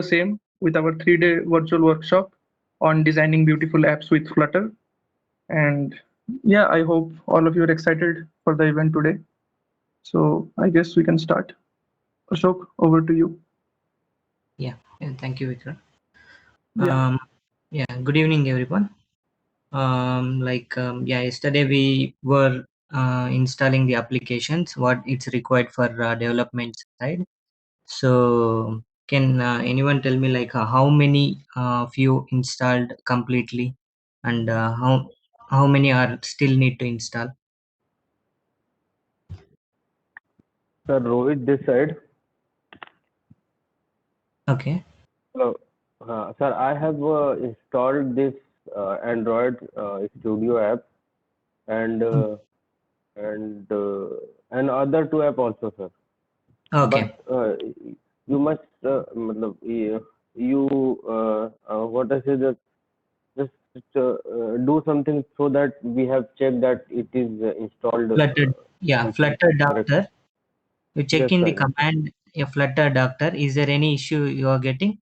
same with our 3-day virtual workshop on designing beautiful apps with Flutter. And yeah, I hope all of you are excited for the event today. So I guess we can start. Ashok, over to you. Yeah, and thank you, Vikram. Yeah. Good evening, everyone. Yesterday we were installing the applications, what it's required for development side. So, can anyone tell me how many of you installed completely, and how many are still need to install? Sir, Rohit this side. Okay. Hello. Sir, I have installed this Android Studio app and Mm. uh, and and other two app also, sir. Okay. But you must matlab, what I say that just do something so that we have checked that it is installed Flutter. Yeah, Flutter correct. Doctor. You check Yes, in sir. the Yes, sir. command a Flutter Doctor. Is there any issue you are getting?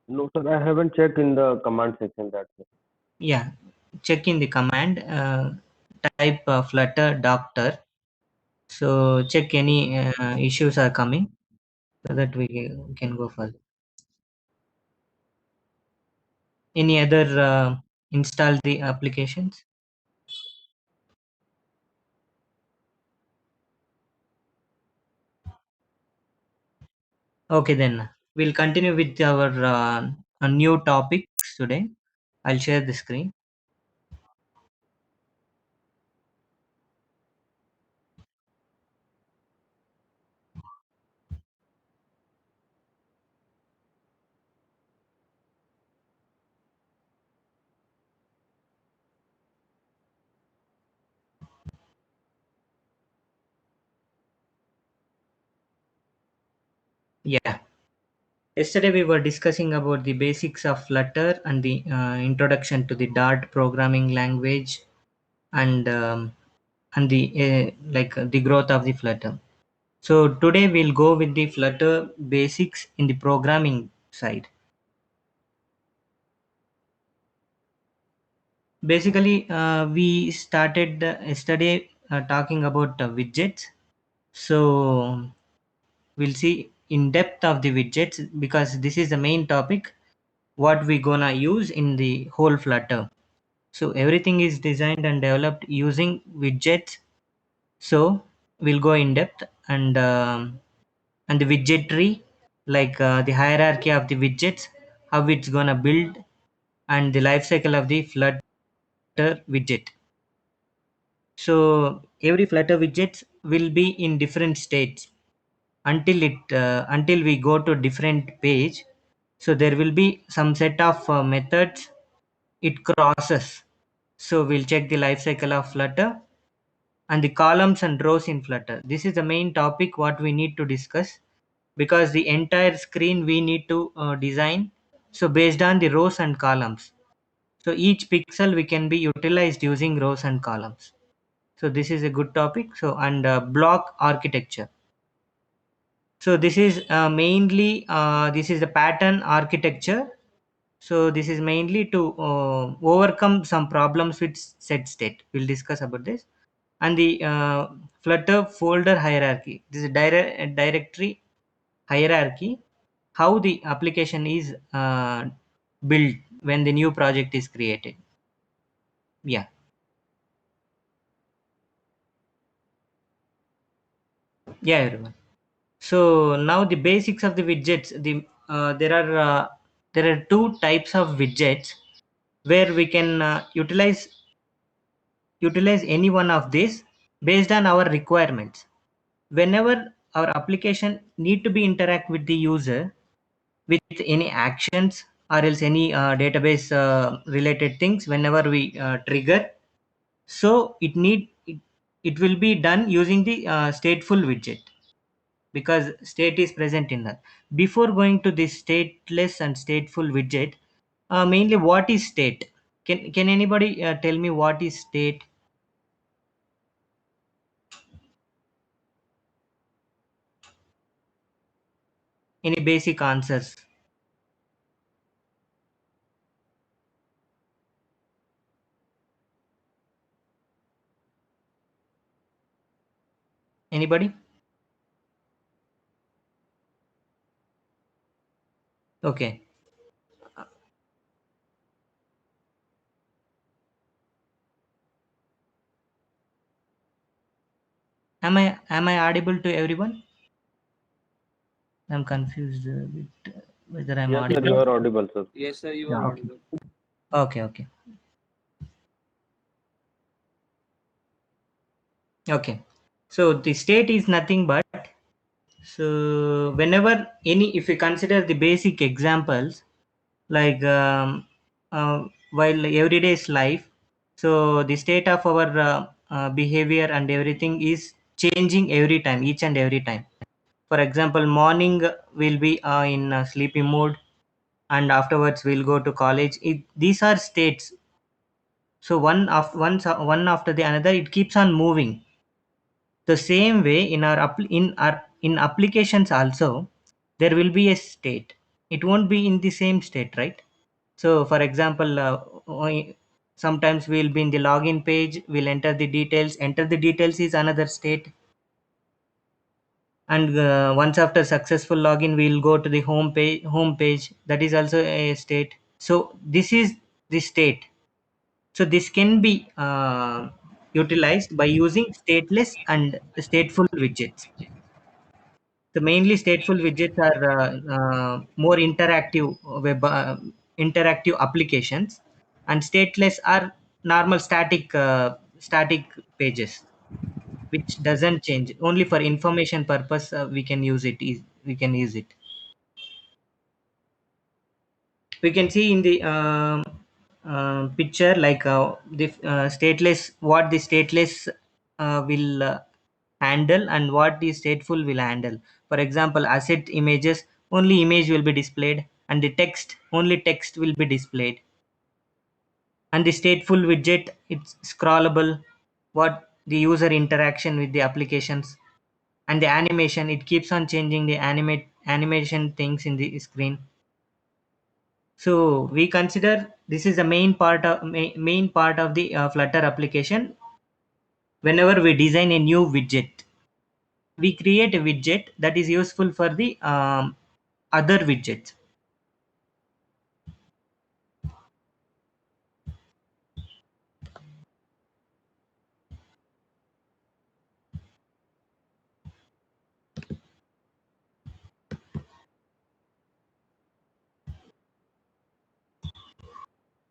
No, sir, I haven't checked in the command section that. Yeah, check in the command. Type Flutter Doctor. So check any issues are coming so that we can go further. Any other install the applications? Okay, then we'll continue with our new topics today. I'll share the screen. Yeah. Yesterday we were discussing about the basics of Flutter and the introduction to the Dart programming language and the the growth of the Flutter. So today we'll go with the Flutter basics in the programming side. Basically, we started yesterday talking about widgets. So we'll see in depth of the widgets because this is the main topic what we gonna use in the whole Flutter. So everything is designed and developed using widgets. So we'll go in depth and the widget tree, the hierarchy of the widgets, how it's gonna build, and the life cycle of the Flutter widget. So every Flutter widgets will be in different states until we go to different page. So there will be some set of methods it crosses. So we'll check the life cycle of Flutter and the columns and rows in Flutter. This is the main topic what we need to discuss because the entire screen we need to design. So based on the rows and columns. So each pixel we can be utilized using rows and columns. So this is a good topic. So and block architecture. So this is mainly this is the pattern architecture. So this is mainly to overcome some problems with set state. We'll discuss about this and the Flutter folder hierarchy. This is directory hierarchy. How the application is built when the new project is created. Yeah, yeah, everyone. So now the basics of the widgets. There are two types of widgets where we can utilize any one of these based on our requirements. Whenever our application need to be interact with the user with any actions or else any database related things, whenever we trigger, so it will be done using the stateful widget because state is present in that. Before going to this stateless and stateful widget, mainly what is state? Can anybody tell me what is state? Any basic answers? Anybody? Okay. Am I audible to everyone? I'm confused a bit whether I'm Yes, sir, audible. you are audible, sir. Yes, sir, you Yeah, are okay. audible. Okay. Okay. So the state is nothing but, so whenever if you consider the basic examples, like while everyday's life, so the state of our behavior and everything is changing every time, each and every time. For example, morning will be in sleepy mood, and afterwards we'll go to college. These are states. So one after the another, it keeps on moving. The same way in in applications also, there will be a state. It won't be in the same state, right? So for example, sometimes we'll be in the login page, we'll enter the details. Enter the details is another state, and once after successful login, we'll go to the home page. That is also a state. So this is the state. So this can be utilized by using stateless and stateful widgets. The mainly stateful widgets are more interactive applications, and stateless are normal static pages, which doesn't change. Only for information purpose, we can use it. We can use it. We can see in the picture, like the stateless, what the stateless will handle and what the stateful will handle. For example, asset images, only image will be displayed, and the text, only text will be displayed. And the stateful widget, it's scrollable, what the user interaction with the applications. And the animation, it keeps on changing the animation things in the screen. So we consider this is the main part of the Flutter application. Whenever we design a new widget, we create a widget that is useful for the other widgets.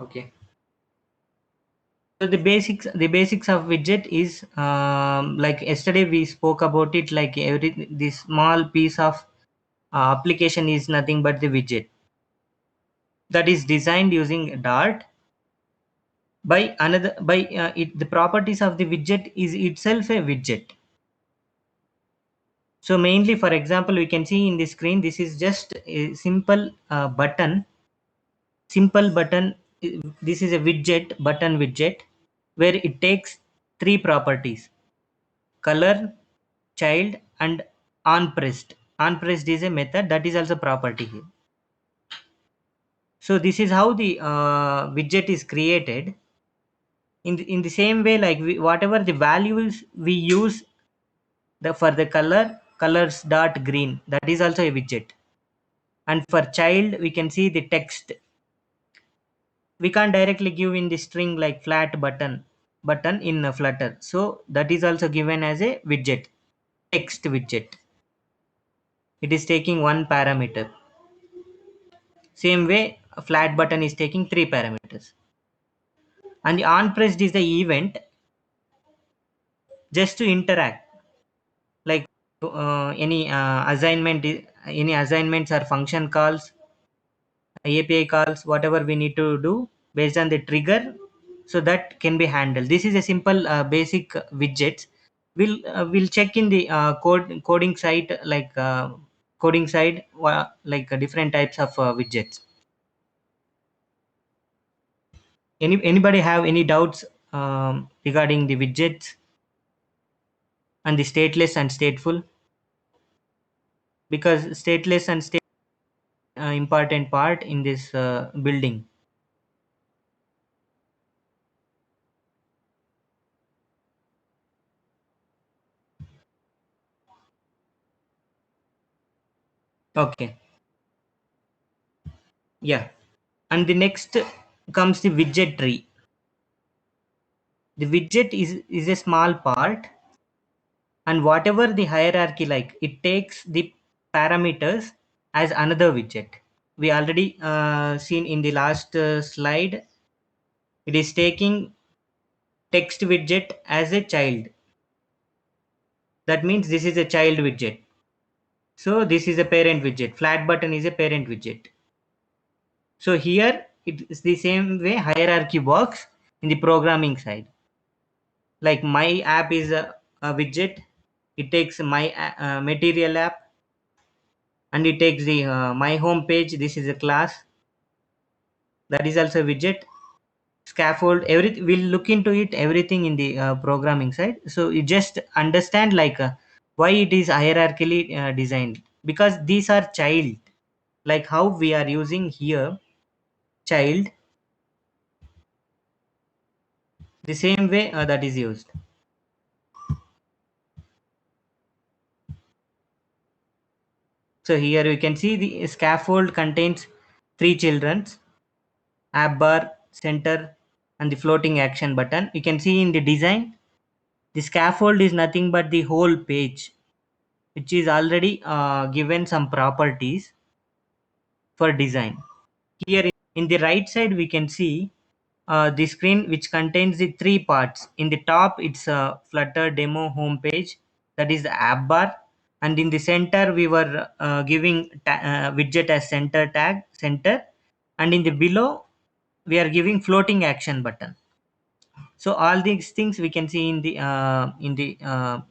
Okay. So the basics of widget is, like yesterday we spoke about it. Like this small piece of application is nothing but the widget that is designed using Dart. The properties of the widget is itself a widget. So mainly, for example, we can see in the screen, this is just a simple button. Simple button. This is a button widget, where it takes three properties: color, child, and on pressed. On pressed is a method that is also property here. So this is how the widget is created. In the same way, like whatever the values we use, for the colors dot green, that is also a widget. And for child, we can see the text. We can't directly give in the string like flat button in a Flutter, so that is also given as a widget, text widget. It is taking one parameter. Same way, a flat button is taking three parameters. And the on pressed is the event, just to interact, like any assignments or function calls, API calls, whatever we need to do based on the trigger, so that can be handled. This is a simple basic widgets. We'll check in the coding side, like different types of widgets. Anybody have any doubts regarding the widgets and the stateless and stateful? Because stateless and important part in this building. Okay. Yeah. And the next comes the widget tree. The widget is a small part, and whatever the hierarchy, like it takes the parameters as another widget. We already seen in the last slide. It is taking text widget as a child. That means this is a child widget. So this is a parent widget. Flat button is a parent widget. So here it is the same way hierarchy works in the programming side. Like my app is a widget. It takes my material app, and it takes the my home page. This is a class. That is also a widget. Scaffold, everything we'll look into it, everything in the programming side. So you just understand like why it is hierarchically designed, because these are child, like how we are using here child, the same way that is used. So here you can see the scaffold contains three children's, app bar, center, and the floating action button. You can see in the design, the scaffold is nothing but the whole page, which is already given some properties for design. Here in the right side, we can see the screen which contains the three parts. In the top, it's a Flutter demo homepage, that is the app bar. And in the center, we were giving widget as center tag, center. And in the below, we are giving floating action button. So all these things we can see in the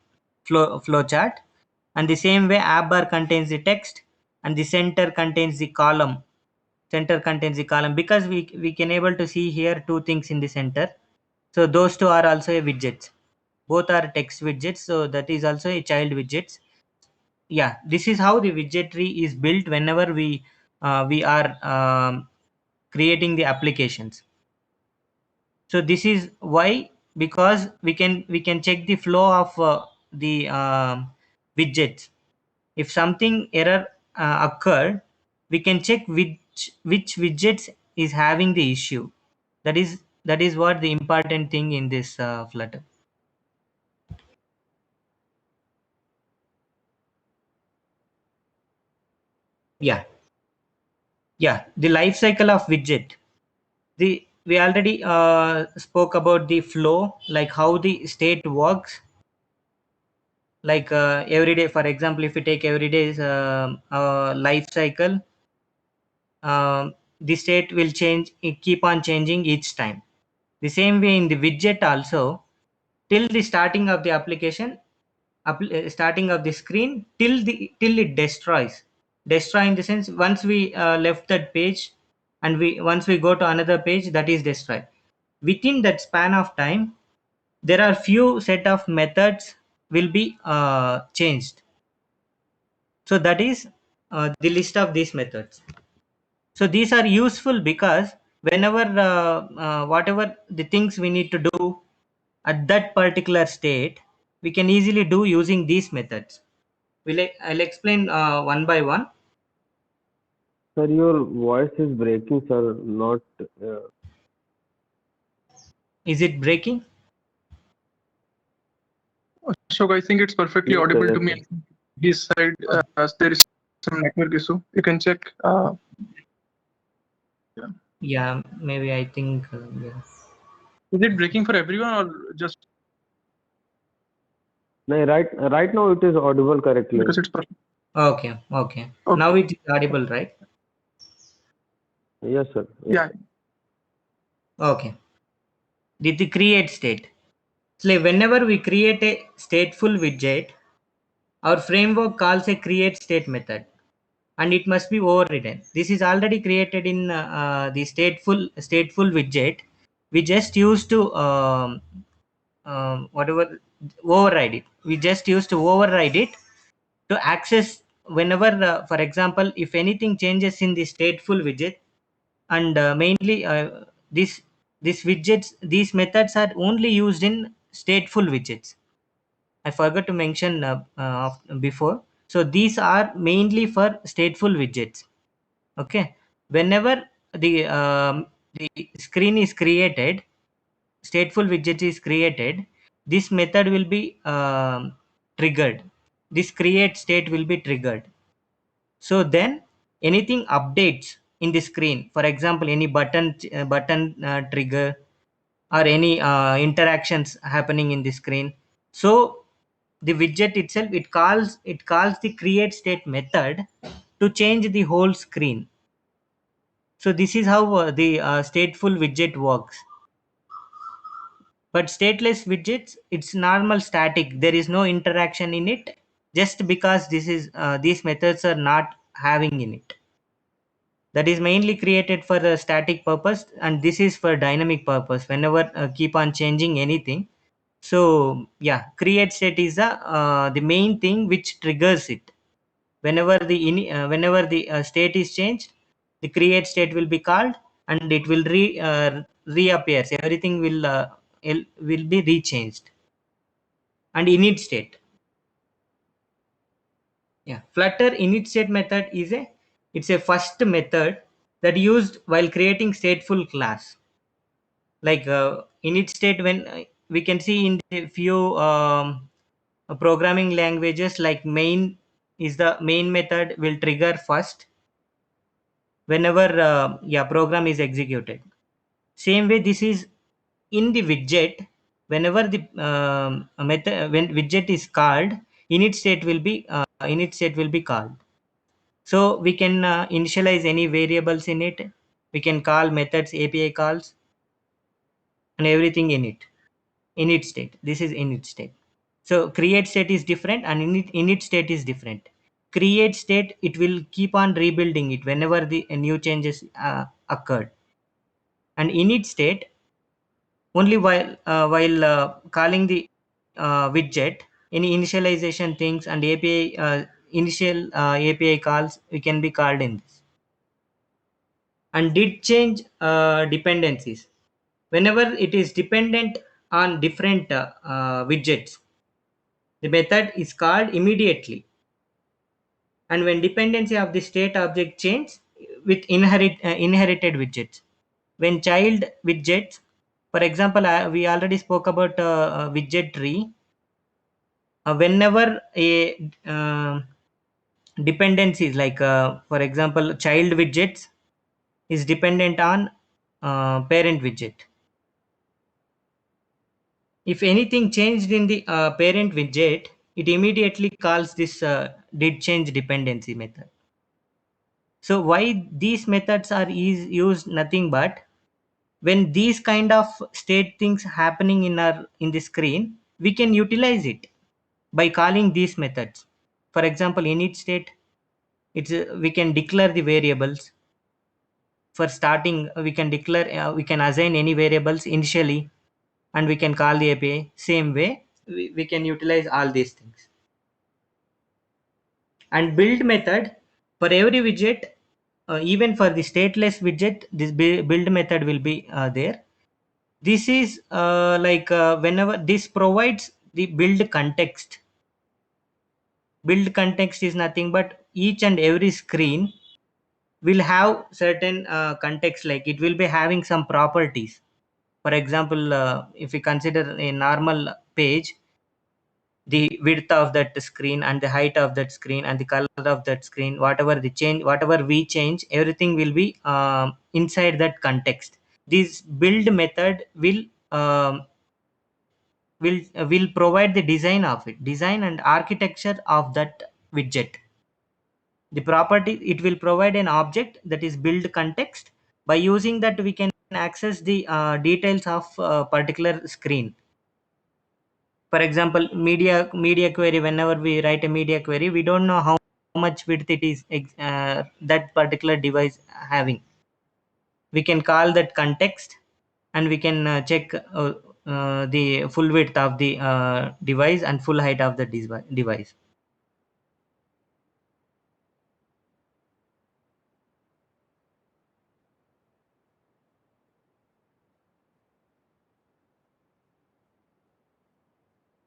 flow chart. And the same way, app bar contains the text, and the center contains the column. Center contains the column, because we can able to see here two things in the center. So those two are also a widgets. Both are text widgets, so that is also a child widgets. Yeah, this is how the widget tree is built whenever we are creating the applications. So this is why, because we can check the flow of the widgets. If something error occurred, we can check which widgets is having the issue. That is what the important thing in this Flutter. Yeah, yeah. The life cycle of widget. We already spoke about the flow, like how the state works. Like every day, for example, if we take every day's life cycle, the state will change, it keep on changing each time. The same way in the widget also, till the starting of the application, starting of the screen, till it destroys. Destroy in the sense, once we left that page, and we once we go to another page, that is destroyed. Within that span of time, there are few set of methods will be changed. So that is the list of these methods. So these are useful because whenever whatever the things we need to do at that particular state, we can easily do using these methods. I'll explain one by one. Sir, your voice is breaking, sir. Not. Is it breaking? Ashok, I think it's perfectly Yes, sir, audible yes, to me. sir. His side, there is some network issue. You can check. Yeah, maybe I think. Yeah. Is it breaking for everyone or just No, right now it is audible correctly. because it's perfect? Okay. Okay. Now it is audible, right? Yes, sir. Yeah. Okay. The create state. So whenever we create a stateful widget, our framework calls a create state method, and it must be overridden. This is already created in the stateful widget. We just use to whatever override it. We just use to override it to access whenever for example, if anything changes in the stateful widget, and mainly these methods are only used in stateful widgets. I forgot to mention before. So these are mainly for stateful widgets. Okay. Whenever the screen is created, stateful widget is created, this method will be triggered. This create state will be triggered. So then anything updates in the screen, for example, any button trigger, or any interactions happening in the screen. So the widget itself, it calls the create state method to change the whole screen. So this is how the stateful widget works. But stateless widgets, it's normal static. There is no interaction in it, just because these methods are not having in it. That is mainly created for a static purpose, and this is for dynamic purpose. Whenever keep on changing anything. So yeah, create state is the main thing which triggers it. Whenever the state is changed, the create state will be called, and it will reappears. Everything will be rechanged. And init state. Yeah, Flutter init state method it's a first method that used while creating stateful class. Like init state, when we can see in the few programming languages, like main is the main method will trigger first whenever program is executed. Same way, this is in the widget. Whenever the method, when widget is called, init state will be called. So we can initialize any variables in it. We can call methods, API calls, and everything in it. Init state. This is init state. So create state is different, and init state is different. Create state, it will keep on rebuilding it whenever the new changes occurred. And init state, only while calling the widget, any initialization things and API initial API calls, we can be called in this. And did change dependencies. Whenever it is dependent on different widgets, the method is called immediately. And when dependency of the state object change with inherited widgets, when child widgets, for example, we already spoke about widget tree. Whenever a dependencies, like for example, child widgets is dependent on parent widget. If anything changed in the parent widget, it immediately calls this did change dependency method. So why these methods are used? Nothing but when these kind of state things happening in the screen, we can utilize it by calling these methods. For example, init state, we can declare the variables. For starting, we can declare, we can assign any variables initially, and we can call the API. Same way, we can utilize all these things. And build method, for every widget, even for the stateless widget, this build method will be there. This is whenever this provides the build context. Build context is nothing but each and every screen will have certain context, like it will be having some properties. For example, if we consider a normal page, the width of that screen and the height of that screen and the color of that screen, whatever we change, everything will be inside that context. This build method will provide the design and architecture of that widget. The property, it will provide an object that is build context. By using that, we can access the details of a particular screen. For example, media query, whenever we write a media query, we don't know how much width it is that particular device having. We can call that context, and we can check the full width of the device and full height of the device.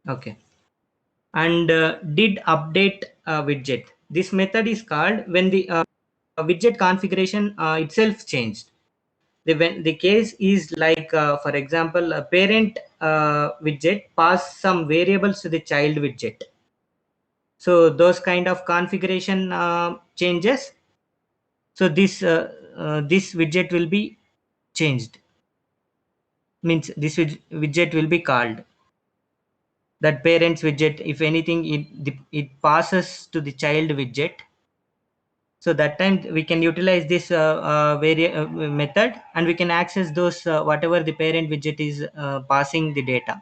Okay. And did update widget. This method is called when the widget configuration itself changed. When the case is like, for example, a parent widget pass some variables to the child widget. So those kind of configuration changes. So this widget will be changed. Means this widget will be called that parents widget. If anything, it passes to the child widget. So that time we can utilize this method, and we can access those whatever the parent widget is passing the data.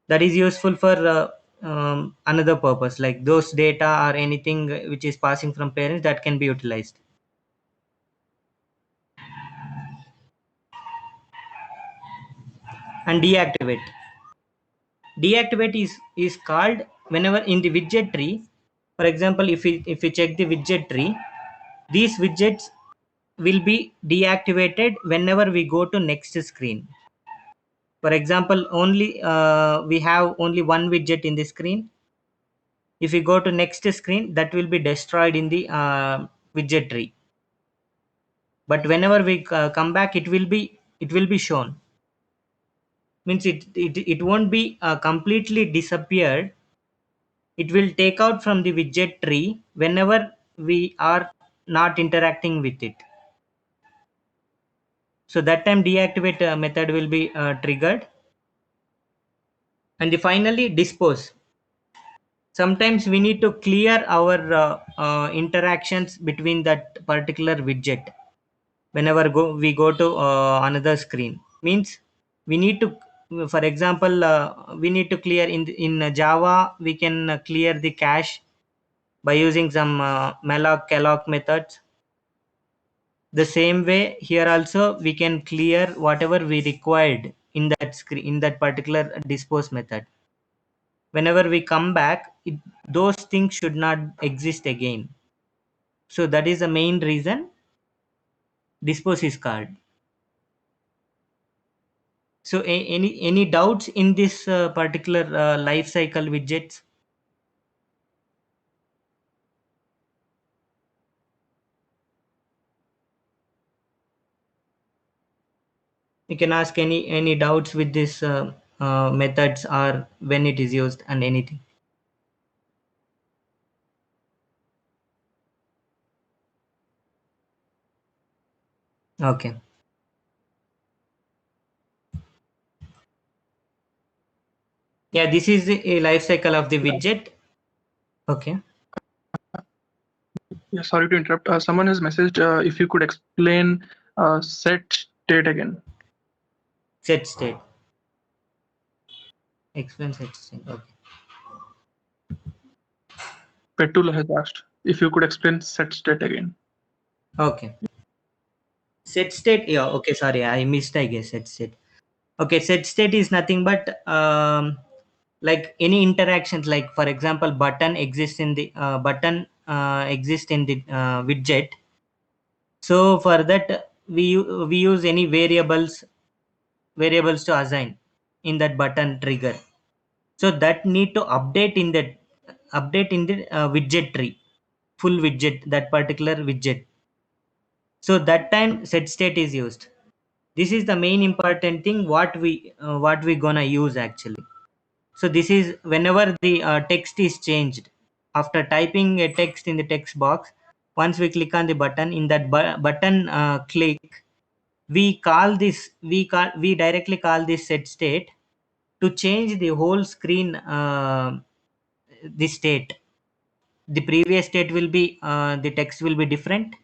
That is useful for another purpose, like those data or anything which is passing from parents, that can be utilized. And deactivate is called whenever in the widget tree. For example, if we check the widget tree, these widgets will be deactivated whenever we go to next screen. For example, only we have only one widget in the screen. If we go to next screen, that will be destroyed in the widget tree. But whenever we come back, it will be shown. Means it won't be completely disappeared. It will take out from the widget tree whenever we are not interacting with it. So that time deactivate method will be triggered. And finally, dispose. Sometimes we need to clear our interactions between that particular widget whenever we go to another screen. Means we need to, for example, we need to clear in Java. We can clear the cache by using some malloc calloc methods. The same way here also we can clear whatever we required in that screen, in that particular dispose method. Whenever we come back, those things should not exist again. So that is the main reason dispose is called. So any doubts in this particular life cycle widgets? You can ask any doubts with this methods or when it is used and anything. Okay. Yeah, this is the life cycle of the widget. Okay. Yeah, sorry to interrupt. Someone has messaged if you could explain set state again. Set state. Explain set state. Okay. Petula has asked if you could explain set state again. Okay. Set state. Yeah. Okay. Sorry, I missed. I guess set state. Okay. Set state is nothing but like any interactions. Like for example, button exists in the widget. So for that, we use any variables to assign in that button trigger. So that need to update in the widget tree, full widget, that particular widget. So that time set state is used. This is the main important thing what we gonna use actually. So this is whenever the text is changed after typing a text in the text box. Once we click on the button, in that button click, we directly call this set state to change the whole screen, the state. The previous state will be the text will be different,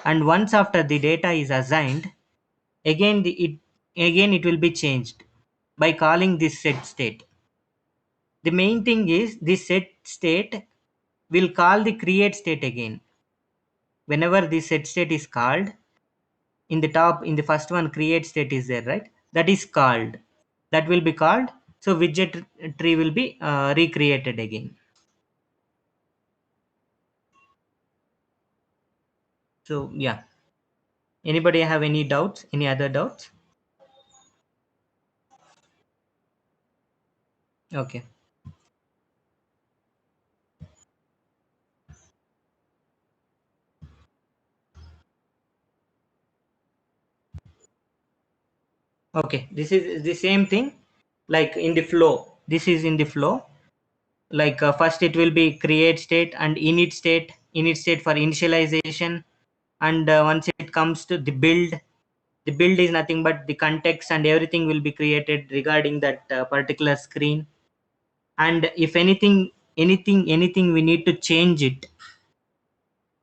and once after the data is assigned, again it will be changed by calling this set state. The main thing is this set state will call the create state again. Whenever this set state is called, in the top, in the first one, create state is there, right? That is called. That will be called. So widget tree will be recreated again. So yeah. Anybody have any doubts? Any other doubts? Okay. Okay, this is the same thing like in the flow. This is in the flow. Like first it will be create state and init state for initialization. And once it comes to the build is nothing but the context and everything will be created regarding that particular screen. And if anything we need to change it,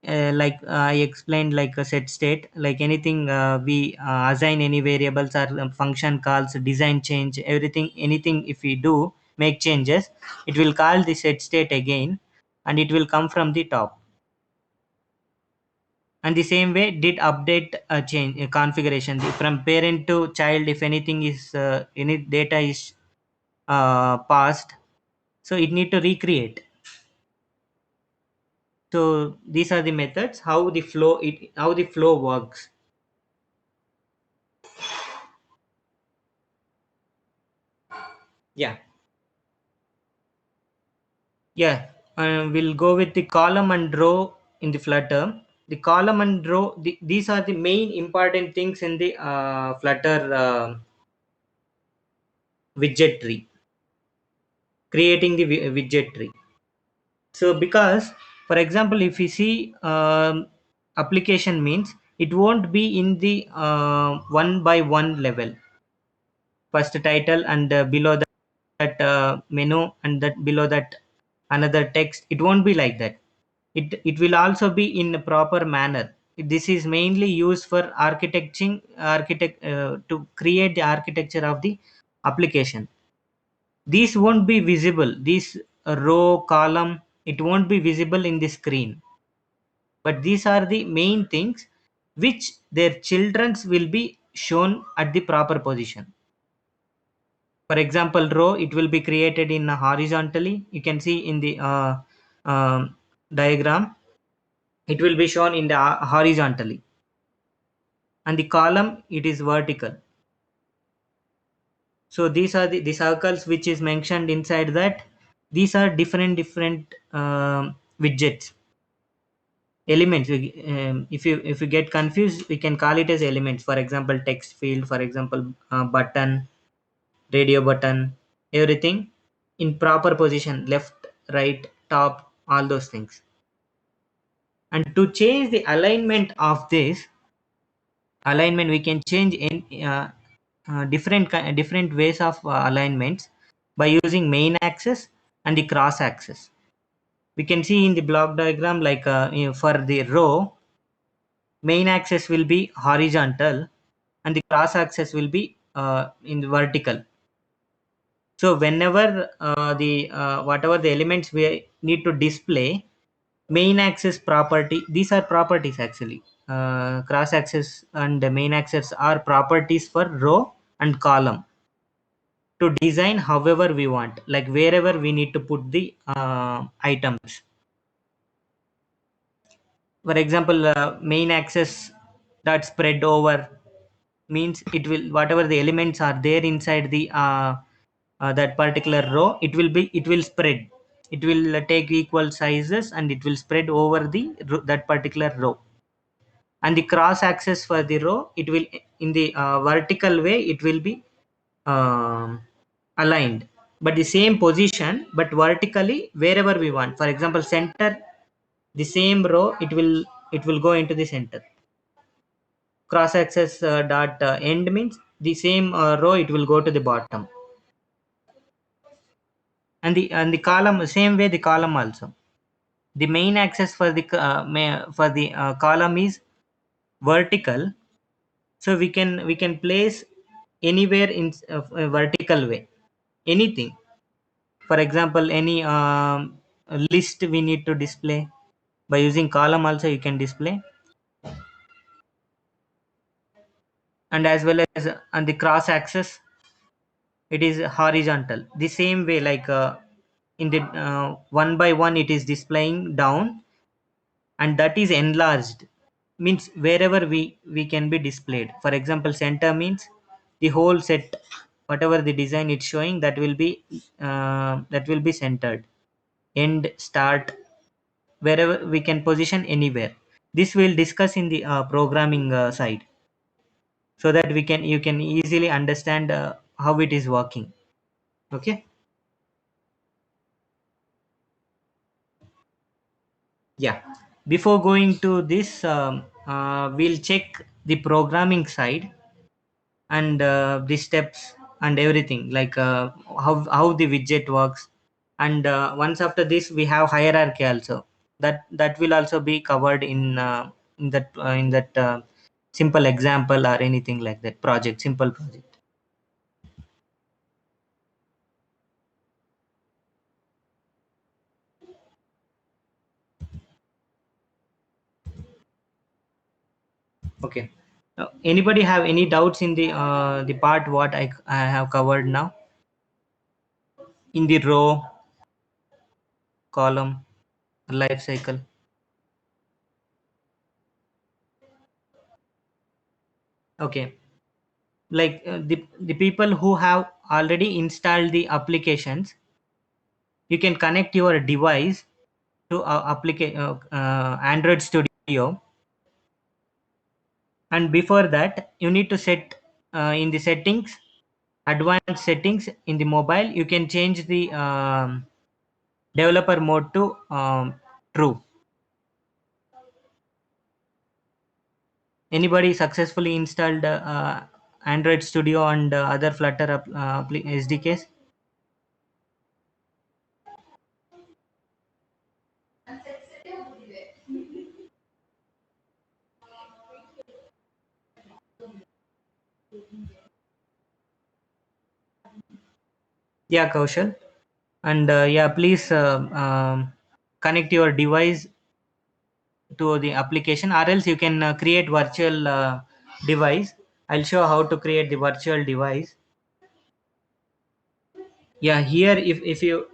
like I explained, like a set state, like anything we assign any variables or function calls, design change, everything, anything if we do make changes, it will call the set state again, and it will come from the top. And the same way did update change configuration from parent to child, if anything is any data is passed, so it need to recreate. So these are the methods how the flow works. Yeah. Yeah, we'll go with the column and row in the Flutter. The column and row, these are the main important things in the Flutter widget tree, creating the widget tree. So because, for example, if you see application means, it won't be in the one by one level. First title and below that menu, and that below that another text. It won't be like that. It will also be in a proper manner. This is mainly used for to create the architecture of the application. These won't be visible. This row column, it won't be visible in the screen. But these are the main things which their children's will be shown at the proper position. For example, row, it will be created in horizontally. You can see in the diagram, it will be shown in the horizontally, and the column, it is vertical. So these are the circles which is mentioned inside that. These are different widgets, elements. If you get confused, we can call it as elements. For example, text field, for example, button, radio button, everything in proper position, left, right, top, all those things. And to change the alignment of this alignment, we can change in different ways of alignments by using main axis and the cross axis. We can see in the block diagram, like for the row, main axis will be horizontal and the cross axis will be in the vertical. So whenever the whatever the elements we need to display, main axis property, these are properties actually. Cross axis and the main axis are properties for row and column to design however we want, like wherever we need to put the items. For example, main axis that spread over means it will, whatever the elements are there inside the that particular row, it will spread. It will take equal sizes and it will spread over the that particular row. And the cross axis for the row, it will in the vertical way, it will be um, aligned, but the same position, but vertically wherever we want. For example, center, the same row, it will go into the center. Cross axis dot end means the same row, it will go to the bottom. And the column, same way the column also, the main axis for the column is vertical. So we can place anywhere in a vertical way, anything. For example, any list we need to display, by using column also you can display. And as well as on the cross axis, it is horizontal, the same way, like in the one by one it is displaying down, and that is enlarged, means wherever we can be displayed. For example, center means the whole set, whatever the design it's showing, that will be centered. End, start, wherever we can position anywhere. This we'll discuss in the programming side, so that you can easily understand how it is working. Okay. Yeah, before going to this, we'll check the programming side and the steps and everything, like how the widget works. And once after this, we have hierarchy also, that will also be covered in that simple example or anything like that project, simple project. Okay. Anybody have any doubts in the part what I have covered now, in the row, column, life cycle? Okay. Like the people who have already installed the applications, you can connect your device to Android Studio, and before that you need to set in the settings, advanced settings in the mobile, you can change the developer mode to true. Anybody successfully installed Android Studio and other Flutter SDKs? Yeah, Kaushal. And yeah, please connect your device to the application, or else you can create virtual device. I'll show how to create the virtual device. Yeah, here if you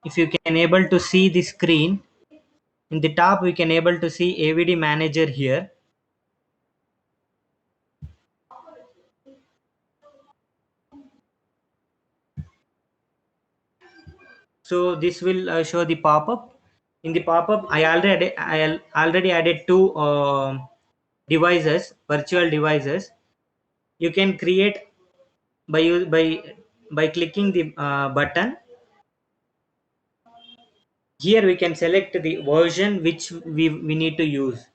can able to see the screen, in the top we can able to see AVD manager here. So this will show the pop-up. In the pop-up, I already added two devices, virtual devices. You can create by clicking the button. Here we can select the version which we need to use,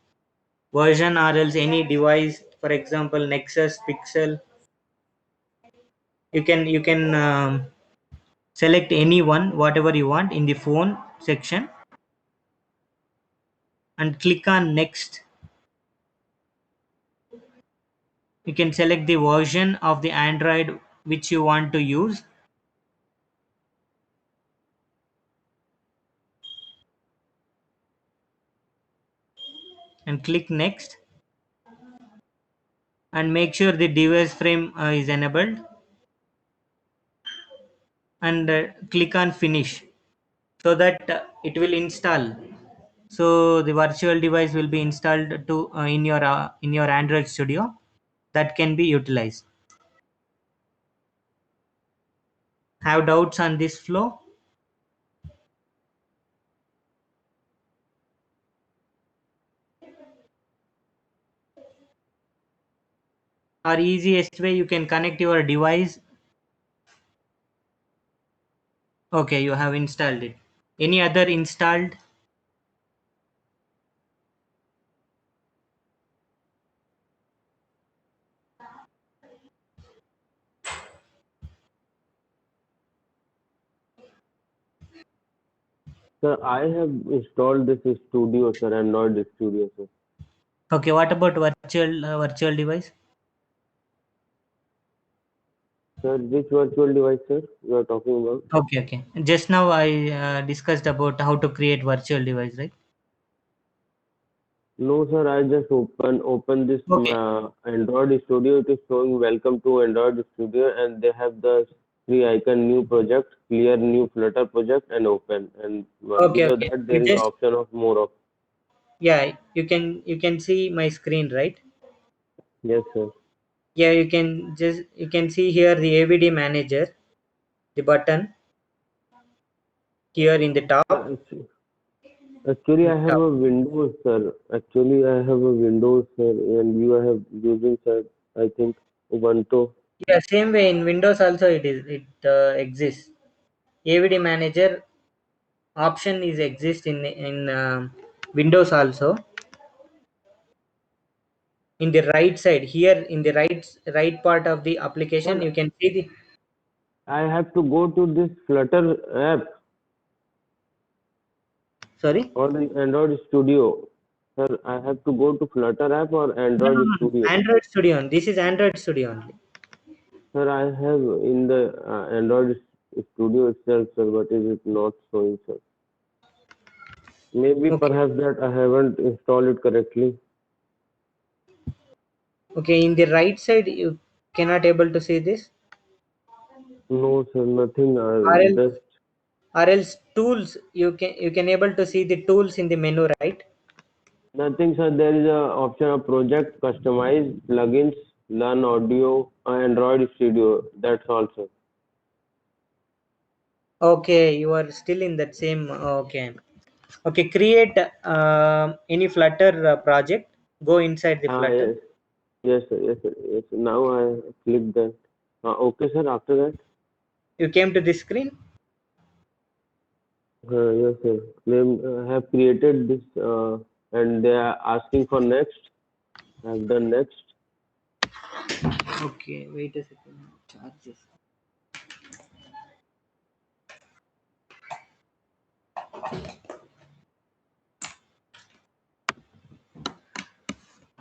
version or else any device, for example Nexus, Pixel. You can select any one, whatever you want, in the phone section, and click on next. You can select the version of the Android which you want to use, and click next, and make sure the device frame is enabled, and click on finish, so that it will install. So the virtual device will be installed to in your Android Studio, that can be utilized. Have doubts on this flow? Or easiest way, you can connect your device. Okay, you have installed it. Any other installed? Sir, I have installed this studio, sir, Android Studio, sir. Okay, what about virtual device? Sir, which virtual device, sir, you are talking about? Okay. Just now I discussed about how to create virtual device, right? No, sir, I just open this Okay. Android Studio. It is showing welcome to Android Studio, and they have the three icon: new project, clear new Flutter project, and open. And below Okay. that You there is just, option of more of. yeah, you can see my screen, right? Yes, sir. Yeah, you can see here the AVD manager, the button here in the top. Actually, I have a Windows, sir. Actually, I have a Windows, sir, and you are using, sir, I think, Ubuntu. Yeah, same way in Windows also it exists. AVD manager option is exist in Windows also. In the right side here, in the right part of the application, Sir, you can see the. I have to go to this Flutter app Sorry. or the Android Studio. Sir, I have to go to Flutter app or No, no, Android no, no. Studio. Android Studio. This is Android Studio only. Sir, I have in the Android Studio itself, sir, but is it not showing, sir? Maybe Okay. perhaps that I haven't installed it correctly. Okay. In the right side, you cannot able to see this. No, sir, nothing. Or else, Just tools. You can able to see the tools in the menu, right? nothing, sir. There is a option of project, customize, plugins, learn audio, Android Studio. That's all, sir. Okay. You are still in that same. Okay. Okay. Create any Flutter project. Go inside the Ah, Flutter. yes. Yes, sir. Yes, sir. Yes, sir. Now I click that. Okay, sir. After that, You came to this screen. yes, sir. Have created this, and they are asking for next. I've done next. Okay. Wait a second. Charges.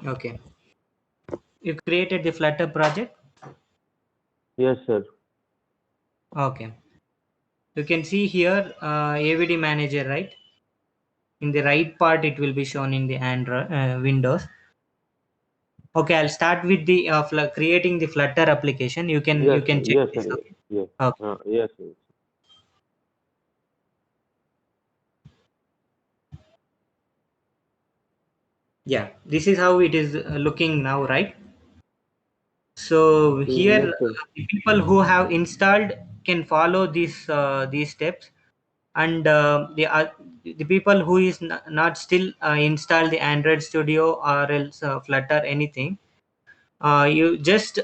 Okay. You created the Flutter project. Yes, sir. Okay. You can see here AVD manager, right? In the right part, it will be shown in the Android Windows. Okay, I'll start with the creating the Flutter application. You can Yes, you sir. can check Yes, this. sir. Okay. Yes. Okay. Yes, sir. Yeah, this is how it is looking now, right? So Yes, here, sir. the people who have installed can follow these steps, and the people who is not still installed the Android Studio or else Flutter anything, you just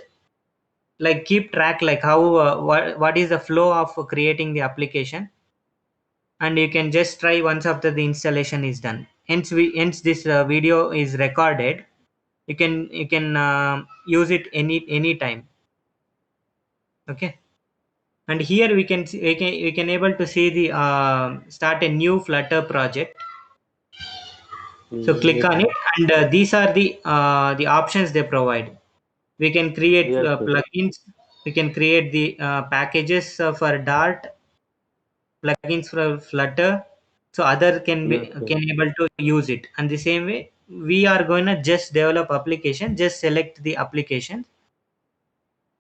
like keep track like how what is the flow of creating the application, and you can just try once after the installation is done. Hence this video is recorded. You can use it any time. Okay. And here we can able to see the start a new Flutter project. So click Yes, on it, sir. and these are the options they provide. We can create Yes, sir. plugins. We can create the packages for Dart, plugins for Flutter, so other Yes, sir. can able to use it. And the same way, we are going to just develop application. Just select the application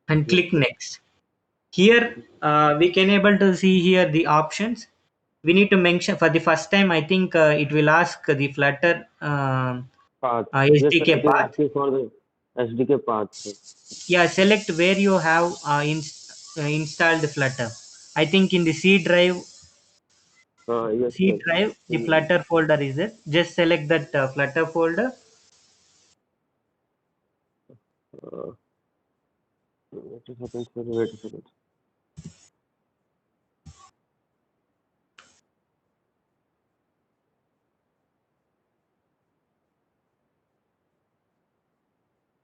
and Yes, click sir. next. Here we can able to see here the options. We need to mention for the first time. I think it will ask the Flutter Path. Yes, sir. SDK It is path. asking for the SDK path, sir. Yeah, select where you have installed the Flutter. I think in the Yes, C sir. drive, the Mm, Flutter folder is it. Just select that Flutter folder. Uh, wait a second, sir. Wait a second.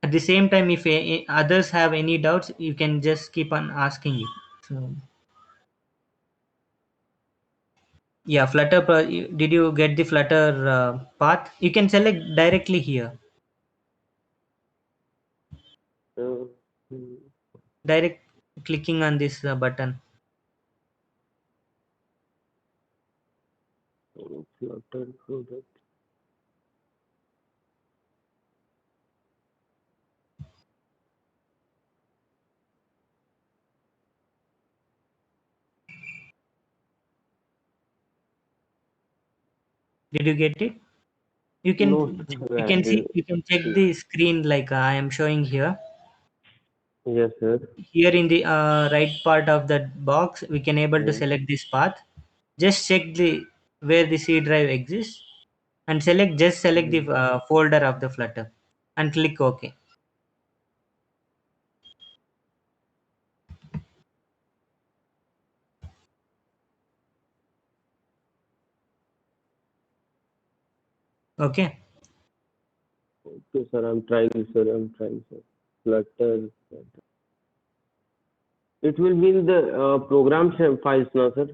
At the same time, if others have any doubts, you can just keep on asking it. So yeah, did you get the Flutter path? You can select directly here. Uh, mm, Direct clicking on this button. Flutter product. Did you get it? You No, can sir. you I can see did. you can check the screen like I am showing here. Yes, sir. Here in the right part of that box, we can able to Yeah. select this path. Just check the where the C drive exists and select the folder of the Flutter and click OK. Okay. Okay, sir. I'm trying, sir. I'm trying, sir. Flutter. It will be in the program files now, sir.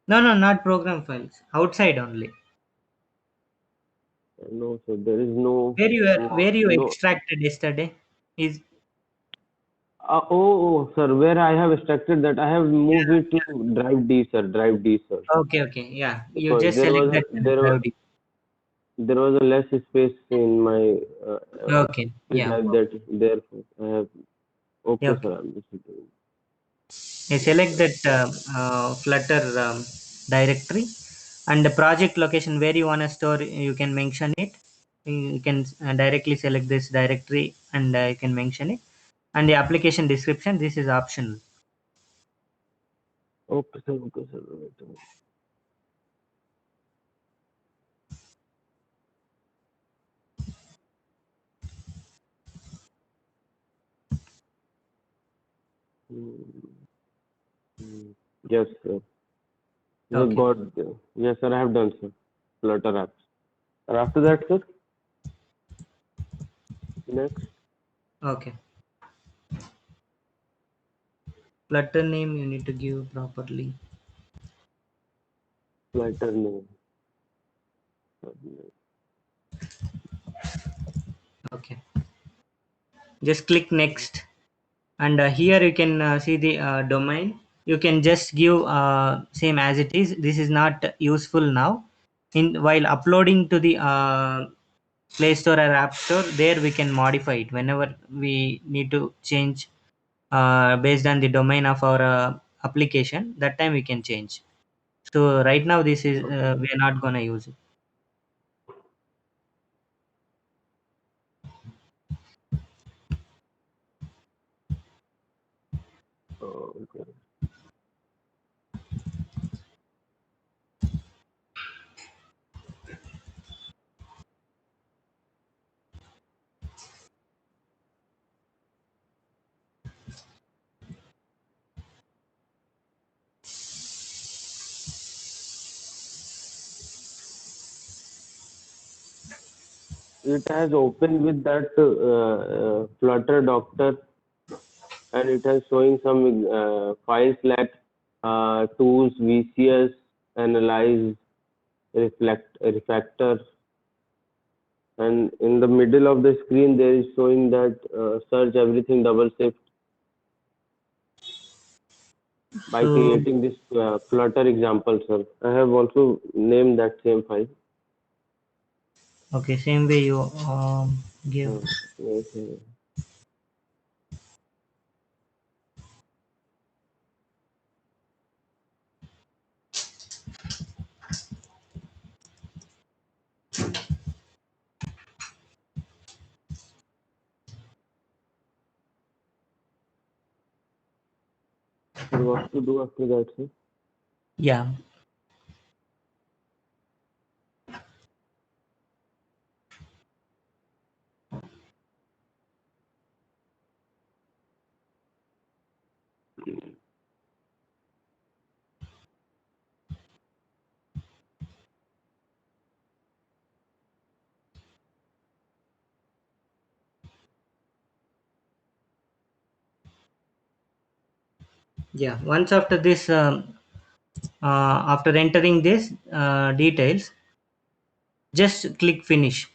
No, no, not program files. Outside only. No, sir. There is no, Where you no. extracted yesterday is Sir. Where I have extracted that, I have moved it to drive D, sir. Drive D, sir. okay. Okay. Yeah. You Because just select that drive. there was a less space in my Okay. Yeah. drive that. Therefore, I have. Yeah. Okay, Okay. sir. I'm just doing. You select that Flutter directory and the project location where you want to store. You can mention it. You can directly select this directory and you can mention it. And the application description. This is optional. Okay, sir. Okay, sir. Wait a minute. Hmm, hmm. Yes, sir. We Okay. got. Yes, sir. I have done, sir. Flutter apps. And after that, sir. Next. Okay. Flutter name you need to give properly. Flutter name. Okay. Just click next. And here you can see the domain. You can just give same as it is. This is not useful now. In while uploading to the Play Store or App Store, there we can modify it whenever we need to change based on the domain of our application. That time we can change. So right now this is we are not gonna use it. Okay. It has opened with that Flutter Doctor, and it has showing some files like tools, VCS, analyze, refactor, and in the middle of the screen there is showing that search everything double shift by So creating this Flutter example, sir. I have also named that same file. okay, same way you give. Yes, sir, what to do after that, sir? Yeah. Yeah, once after this after entering this details, just click finish.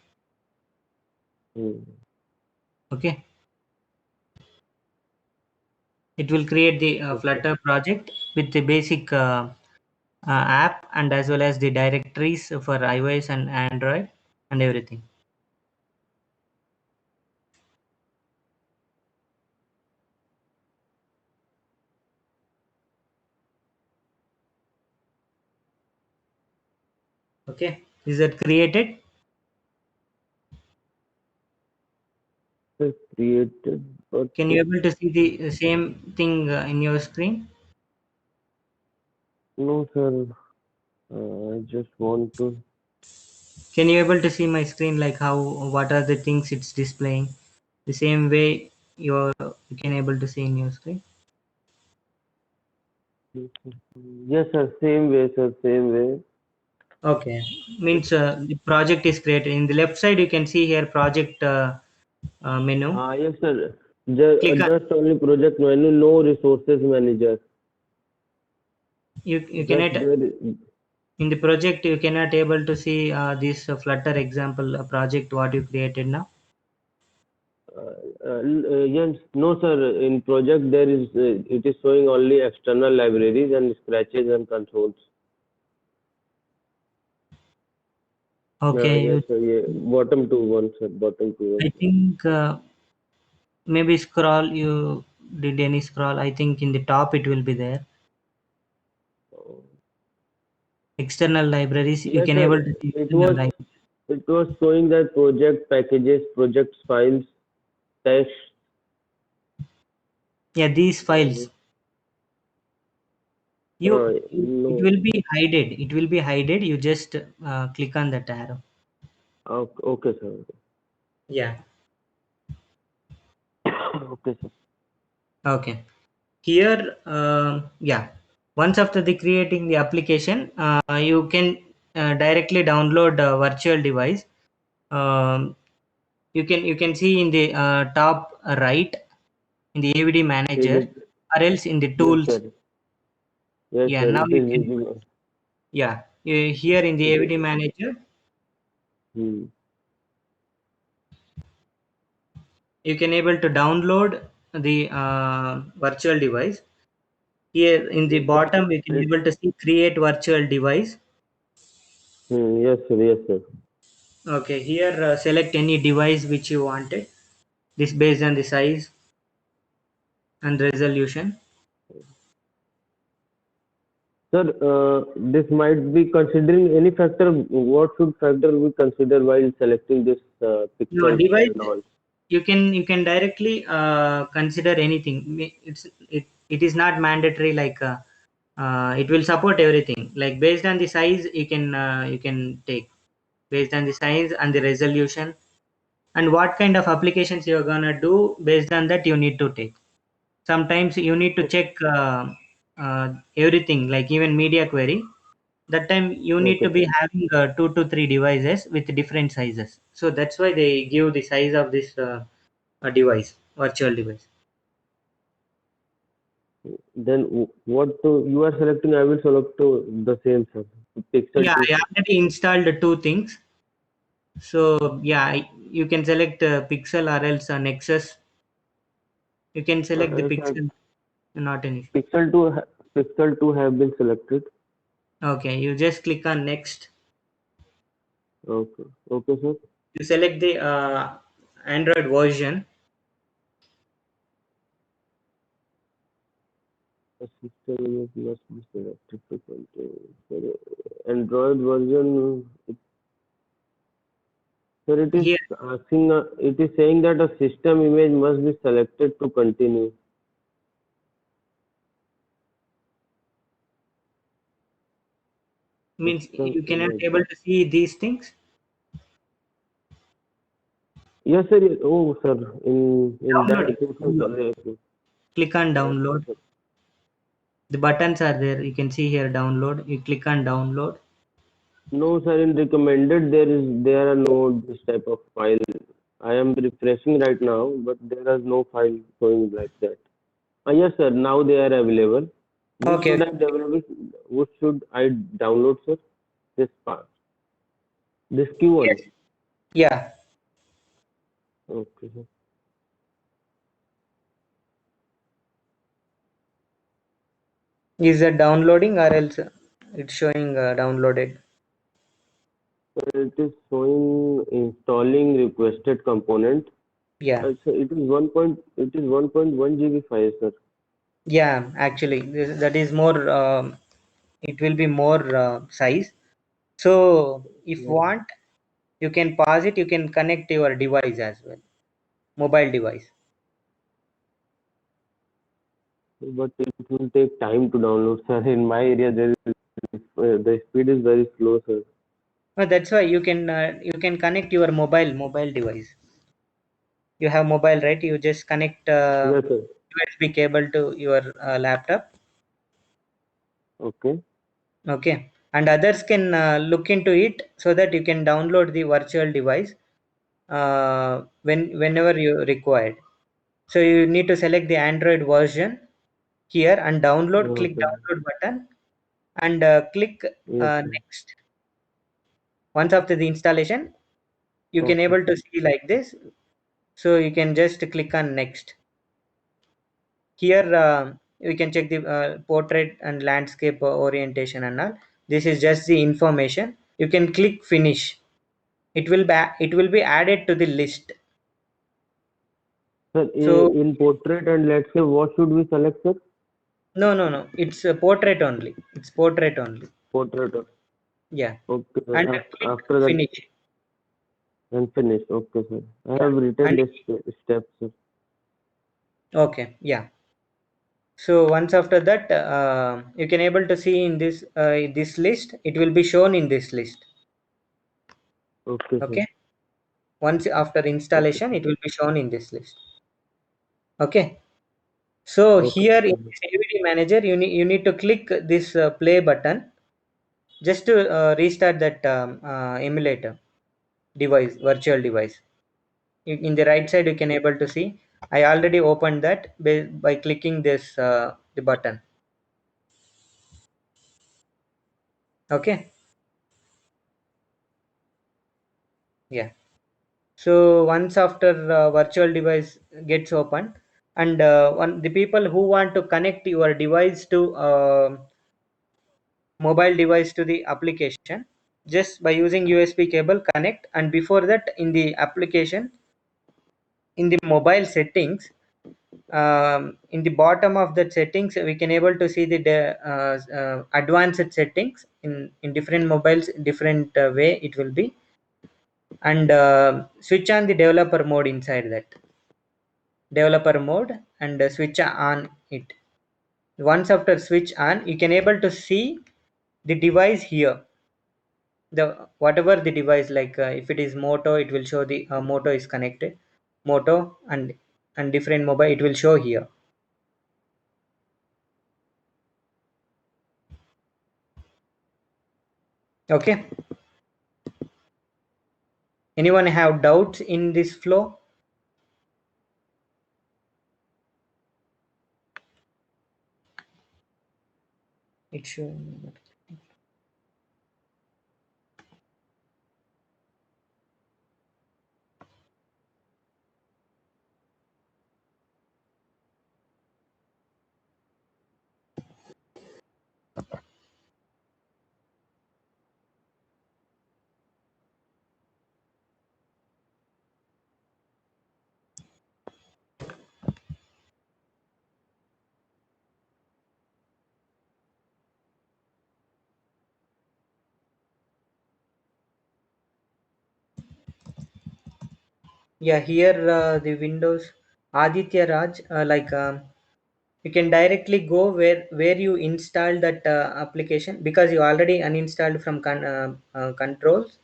Hmm. Okay, it will create the Okay. Flutter project with the basic app and as well as the directories for iOS and Android and everything. Okay, is that created? sir, created. But Can you able to see the same thing in your screen? no, sir. I just want to. Can you able to see my screen, like how, what are the things it's displaying? The same way you can able to see in your screen. Yes, sir. Same way, sir. Same way. Okay, means the project is created. In the left side, you can see here project menu. Yes, sir. Click on Just only project menu, no resources manager. you Just cannot there. in the project you cannot able to see this Flutter example project what you created now. Yes, no, sir. In project there is it is showing only external libraries and scratches and consoles. Okay, Yes, sir. Yeah. Bottom two one, sir. Bottom two I one. think maybe scroll you did any scroll. I think in the top it will be there. External libraries you Yes, can able sir. to see It external was libraries. it was showing that project packages, projects files, text. Yeah, these files it No. will be hided. It will be hided. You just click on that arrow. Okay, sir. Yeah. Okay, sir. Okay. Here, yeah. Once after the creating the application, you can directly download a virtual device. Um, you can see in the top right in the AVD Is manager, it? or else in the Yes, tools. sir. Yes, Yeah. sir. Now It you is can. visible. Yeah. Here in the It is. AVD manager, Hmm. you can able to download the virtual device. Here in the Yes, sir. bottom, you can able to see create virtual device. Yes, sir. Yes, sir. Okay, here select any device which you wanted. This based on the size and resolution. Sir, this might be considering any factor. What should factor we consider while selecting this No pixels device. and all? You can directly consider anything. It is not mandatory. Like it will support everything. Like based on the size, you can take based on the size and the resolution and what kind of applications you're gonna do. Based on that, you need to take. Sometimes you need to check everything, like even media query. That time you need Okay, to be sir. having 2 to 3 devices with different sizes, so that's why they give the size of this device, virtual device. Then what you are selecting? I will select to the same, sir. Pixel Yeah, 2, I sir. already installed the two things. So yeah, you can select pixel or else nexus. You can select the Yes, sir. pixel, not an issue. Pixel 2, Pixel 2 have been selected. Okay, you just click on next. Okay. Okay, sir. You select the Android version. The system image must be selected to contain. Sir, Android version. Sir, it is Here asking. It is saying that a system image must be selected to continue. means System you cannot image. able to see these things. Yes, sir. Oh, sir. In that Downloading. case, Download. okay. Click on Okay, download. sir. The buttons are there. You can see here download. You click on download. No, sir. In recommended, there are no this type of file. I am refreshing right now, but there is no file showing like that. Yes, sir. Now they are available. Which Okay. should I develop? Which should I download, sir? This part. This Yes. Q1. Yeah. Okay, sir. Is that downloading or else it's showing downloaded? It is showing installing requested component. Yeah. So it is 1.1 GB file, sir. Yeah. Actually, that is more. It will be more size. So if Yeah. want, you can pause it. You can connect your device as well. mobile device. But it will take time to download, sir. In my area, the speed is very slow, sir. That's why you can connect your mobile device. You have mobile, right? You just connect Yes, sir. USB cable to your laptop. Okay. Okay, and others can look into it so that you can download the virtual device whenever you required. So you need to select the Android version here and download. Click Okay. download button and click Yes, sir. next. Once after the installation, you can Okay. able to see like this. So you can just click on next. Here we can check the portrait and landscape orientation and all. This is just the information. You can click finish. It will be added to the list. Sir, So in portrait and let's say, what should we select, sir? no, it's a portrait only. It's portrait only. Portrait. Yeah, Okay, sir. and click After that, finish. and finish. Okay, sir. I Yeah, have written and this steps, sir. okay, yeah. So once after that, you can able to see in this list. It will be shown in this list. Okay, sir. Okay. Once after Okay, installation, sir. it will be shown in this list. Okay. So Okay, here in sir. this AVD manager, you need to click this play button just to restart that emulator device, virtual device. In the right side, you can able to see. I already opened that by clicking this the button. Okay. Yeah. So once after virtual device gets opened, and the people who want to connect your device to mobile device to the application, just by using USB cable connect. And before that, in the application, in the mobile settings, in the bottom of that settings, we can able to see the advanced settings in different mobiles, different way it will be. And switch on the developer mode inside that developer mode, and switch on it. Once after switch on, you can able to see the device here. The whatever the device, like if it is Moto, it will show the Moto is connected. Moto and different mobile, it will show here. Okay. Anyone have doubts in this flow? It should. Yeah, here the Windows Aditya Raj, you can directly go where you install that application, because you already uninstalled from controls.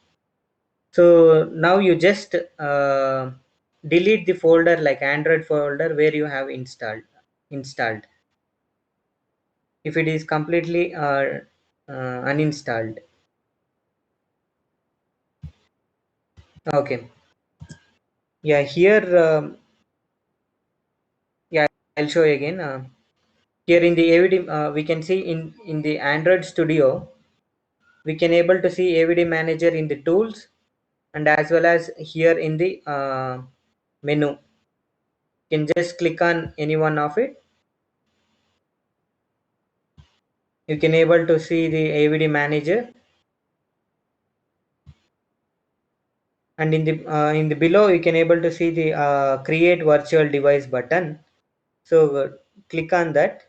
So now you just delete the folder, like Android folder where you have installed if it is completely uninstalled. Okay. Yeah, here yeah, I'll show you again. Here in the AVD, we can see in the Android Studio, we can able to see AVD manager in the tools, and as well as here in the menu. You can just click on any one of it. You can able to see the AVD manager, and in the below you can able to see the create virtual device button. So click on that.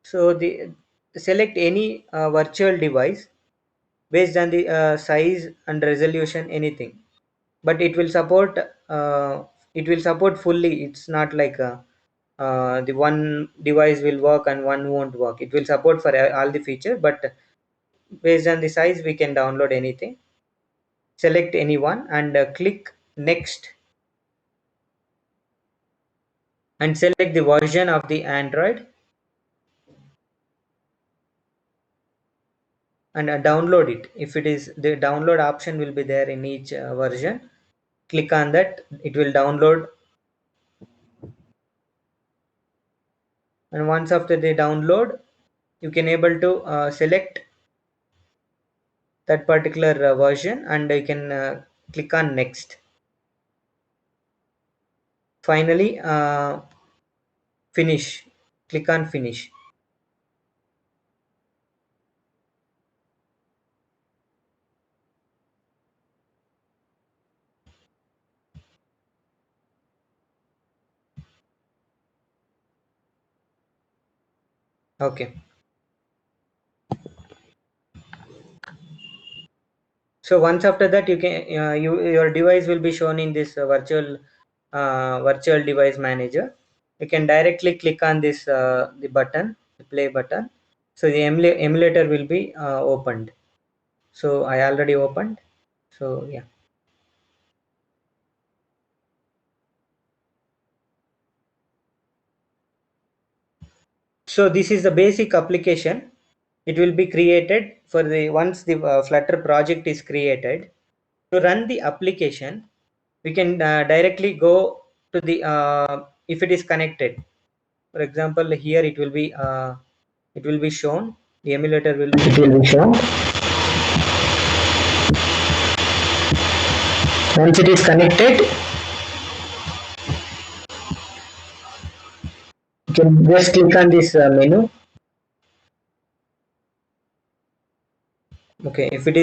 So the select any virtual device based on the size and resolution, anything, but it will support it will support fully. It's not like the one device will work and one won't work. It will support for all the feature, but based on the size we can download anything. Select any one and click next, and select the version of the Android, and download it. If it is, the download option will be there in each version. Click on that, it will download, and once after the download you can able to select that particular version, and you can click on next. Finally, finish. Click on finish. Okay. So once after that, you can your device will be shown in this virtual device manager. You can directly click on this the button, the play button. So the emulator will be opened. So I already opened. So yeah. So this is the basic application. It will be created for the once the Flutter project is created. To run the application, we can directly go to the if it is connected. For example, here it will be shown. The emulator will be, it will be shown. Once it is connected, you can just click on this menu. Okay, if it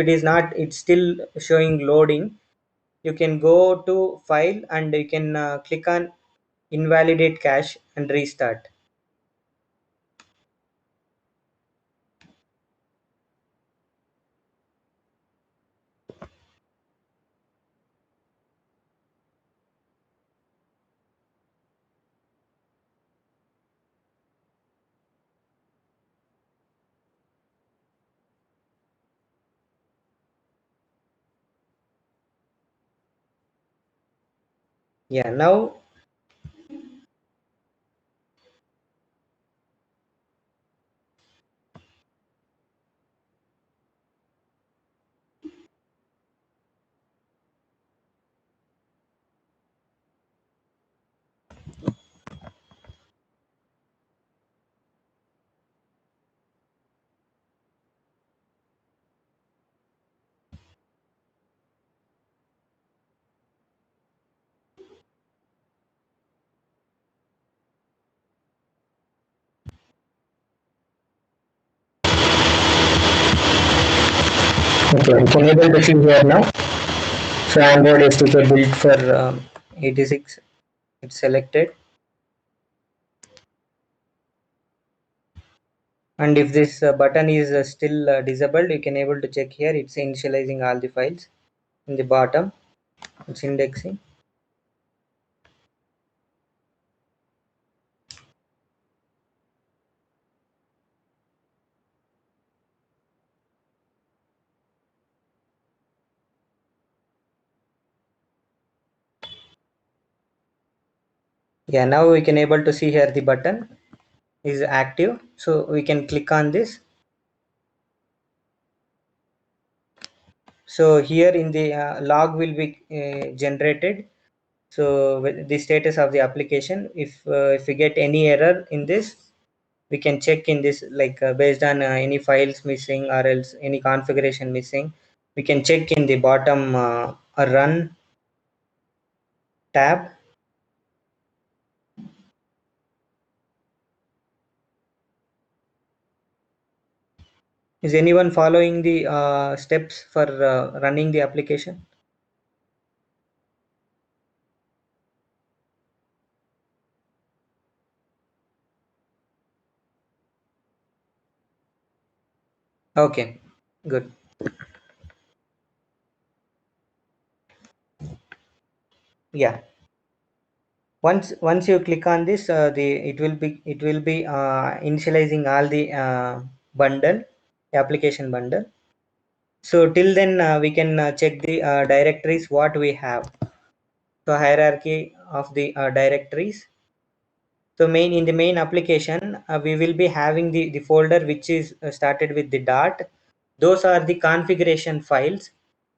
is not, it's still showing loading. You can go to file and you can click on invalidate cache and restart. Yeah, now okay, you can able to see here now. So Android SDK built for 86. It's selected, and if this button is still disabled, you can able to check here. It's initializing all the files. In the bottom, it's indexing. Yeah, now we can able to see here the button is active, so we can click on this. So here in the log will be generated. So with the status of the application, if we get any error in this, we can check in this, like based on any files missing or else any configuration missing, we can check in the bottom run tab. Is anyone following the steps for running the application? Okay, good. Yeah. Once you click on this, it will be initializing all the application bundle. So till then we can check the directories what we have. So hierarchy of the directories. So in the main application, we will be having the folder which is started with the dot. Those are the configuration files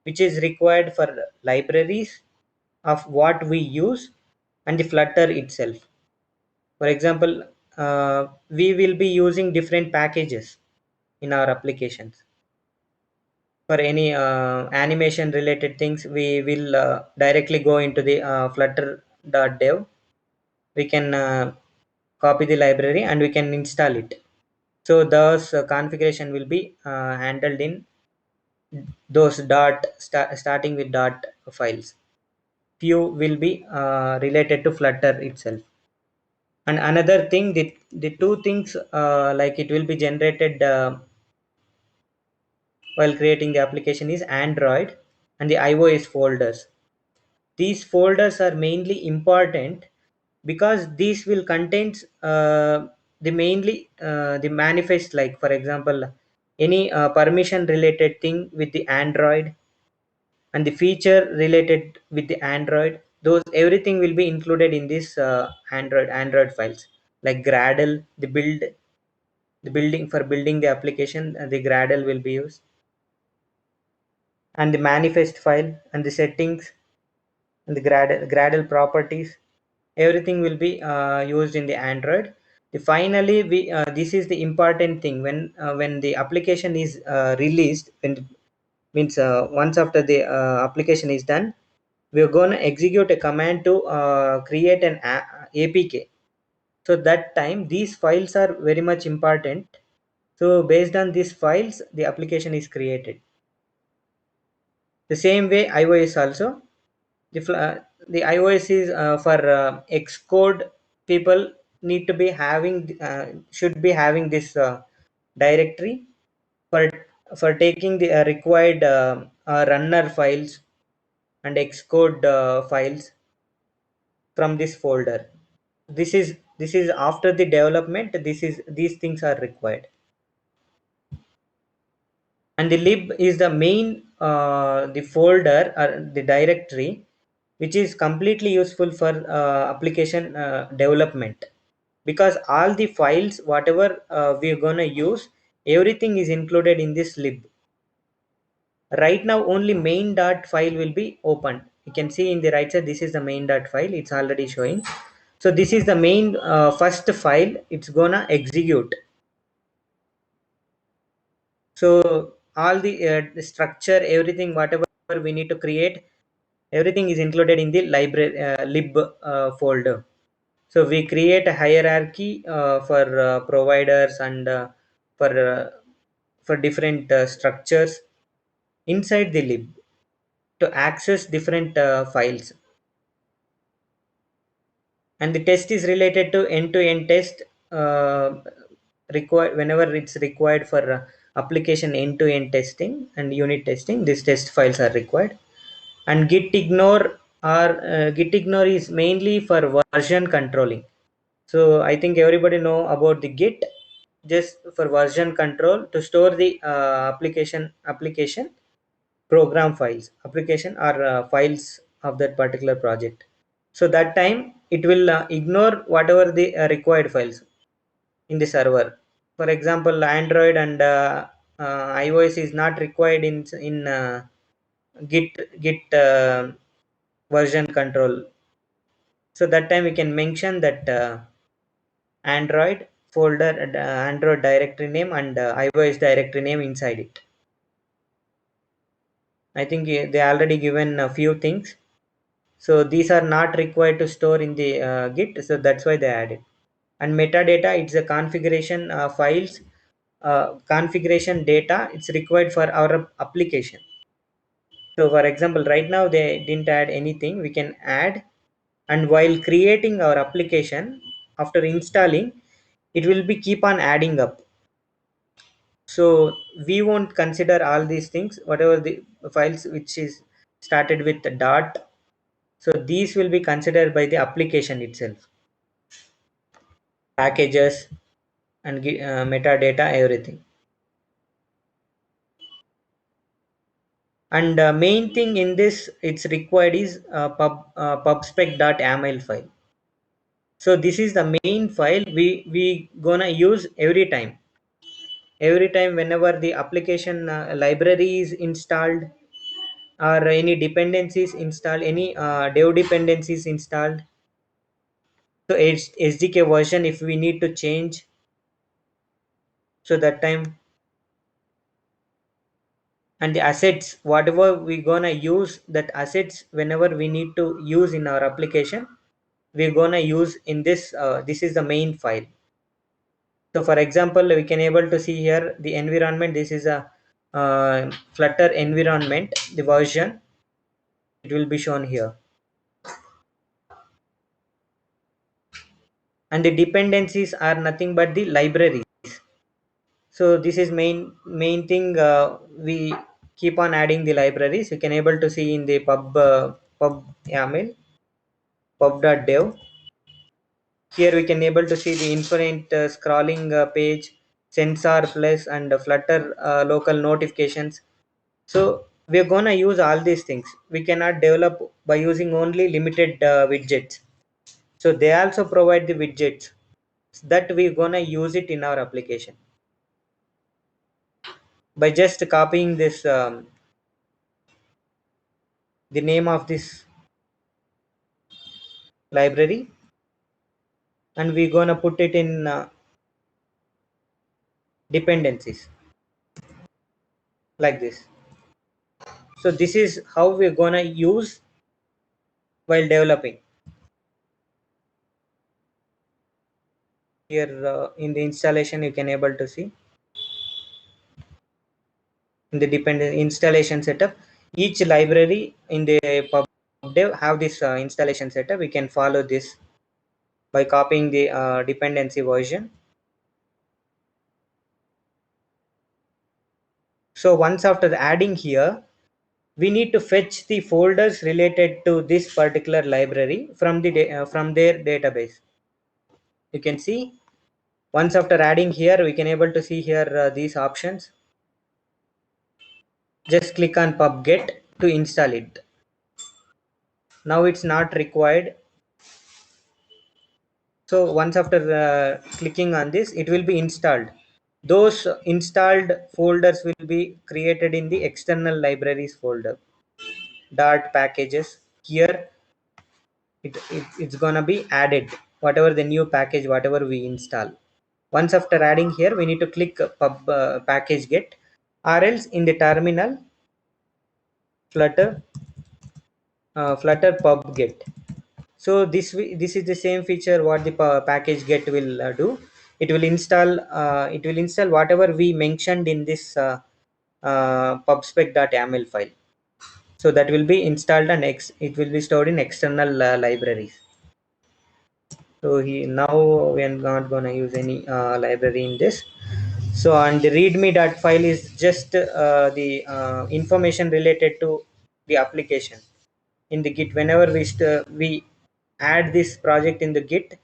which is required for libraries of what we use and the Flutter itself. For example, we will be using different packages in our applications. For any animation related things, we will directly go into the flutter.dev. We can copy the library and we can install it. So those configuration will be handled in those starting with dot files. Few will be related to Flutter itself. And another thing, the two things like it will be generated while creating the application is Android and the iOS folders. These folders are mainly important because these will contain the manifest, like for example any permission related thing with the Android and the feature related with the Android. Those everything will be included in this Android files, like Gradle, the building for building the application, the Gradle will be used, and the manifest file and the settings and the Gradle properties. Everything will be used in the Android. Finally, this is the important thing when the application is released. When means once after the application is done, we are going to execute a command to create an APK. So that time these files are very much important. So based on these files, the application is created. The same way iOS also. The iOS is for Xcode people need to be having should be having this directory for taking the required runner files and Xcode files from this folder. This is after the development. These things are required. And the lib is the main the folder or the directory which is completely useful for application development, because all the files whatever we're gonna use, everything is included in this lib. Right now only main dot file will be opened. You can see in the right side, this is the main dot file, it's already showing. So this is the main first file it's gonna execute. So all the structure, everything whatever we need to create, everything is included in the library lib folder. So we create a hierarchy for providers and for different structures inside the lib to access different files. And the test is related to end-to-end test required whenever it's required for application end-to-end testing and unit testing. These test files are required. And git ignore is mainly for version controlling. So I think everybody know about the git, just for version control to store the application program files, application or files of that particular project. So that time it will ignore whatever the required files in the server. For example, Android and iOS is not required in git version control. So that time we can mention that Android folder, Android directory name and iOS directory name inside it. I think they already given a few things. So these are not required to store in the git, so that's why they added. And metadata, it's a configuration files, configuration data, it's required for our application. So for example, right now they didn't add anything, we can add. And while creating our application, after installing, it will be keep on adding up. So we won't consider all these things, whatever the files which is started with the dot So these will be considered by the application itself. Packages and metadata, everything. And main thing in this it's required is pubspec.yaml file. So this is the main file we gonna use every time whenever the application library is installed, or any dependencies installed, any dev dependencies installed. So SDK version if we need to change, so that time, and the assets whatever we gonna use, that assets whenever we need to use in our application, we're gonna use in this. This is the main file. So for example, we can able to see here the environment. This is a Flutter environment, the version, it will be shown here. And the dependencies are nothing but the libraries. So this is main thing, we keep on adding the libraries. You can able to see in the pub YAML, pub.dev. Here we can able to see the infinite scrolling page, sensor plus, and Flutter local notifications. So we're gonna use all these things. We cannot develop by using only limited widgets. So they also provide the widgets that we're gonna use it in our application by just copying this, the name of this library, and we're gonna put it in dependencies like this. So this is how we're gonna use while developing. Here in the installation you can able to see in the dependent installation setup, each library in the pubdev have this installation setup. We can follow this by copying the dependency version. So once after adding here, we need to fetch the folders related to this particular library from the from their database. You can see once after adding here, we can able to see here these options. Just click on pubget to install it. Now it's not required. So once after clicking on this, it will be installed. Those installed folders will be created in the external libraries folder, dart packages. Here it's gonna be added, whatever the new package whatever we install. Once after adding here, we need to click pub package get, or else in the terminal flutter flutter pub get. So this is the same feature what the package get will do. It will install whatever we mentioned in this pubspec.yaml file. So that will be installed, and it will be stored in external libraries. So now we are not going to use any library in this. So and the readme.file is just the information related to the application in the git. Whenever we add this project in the git,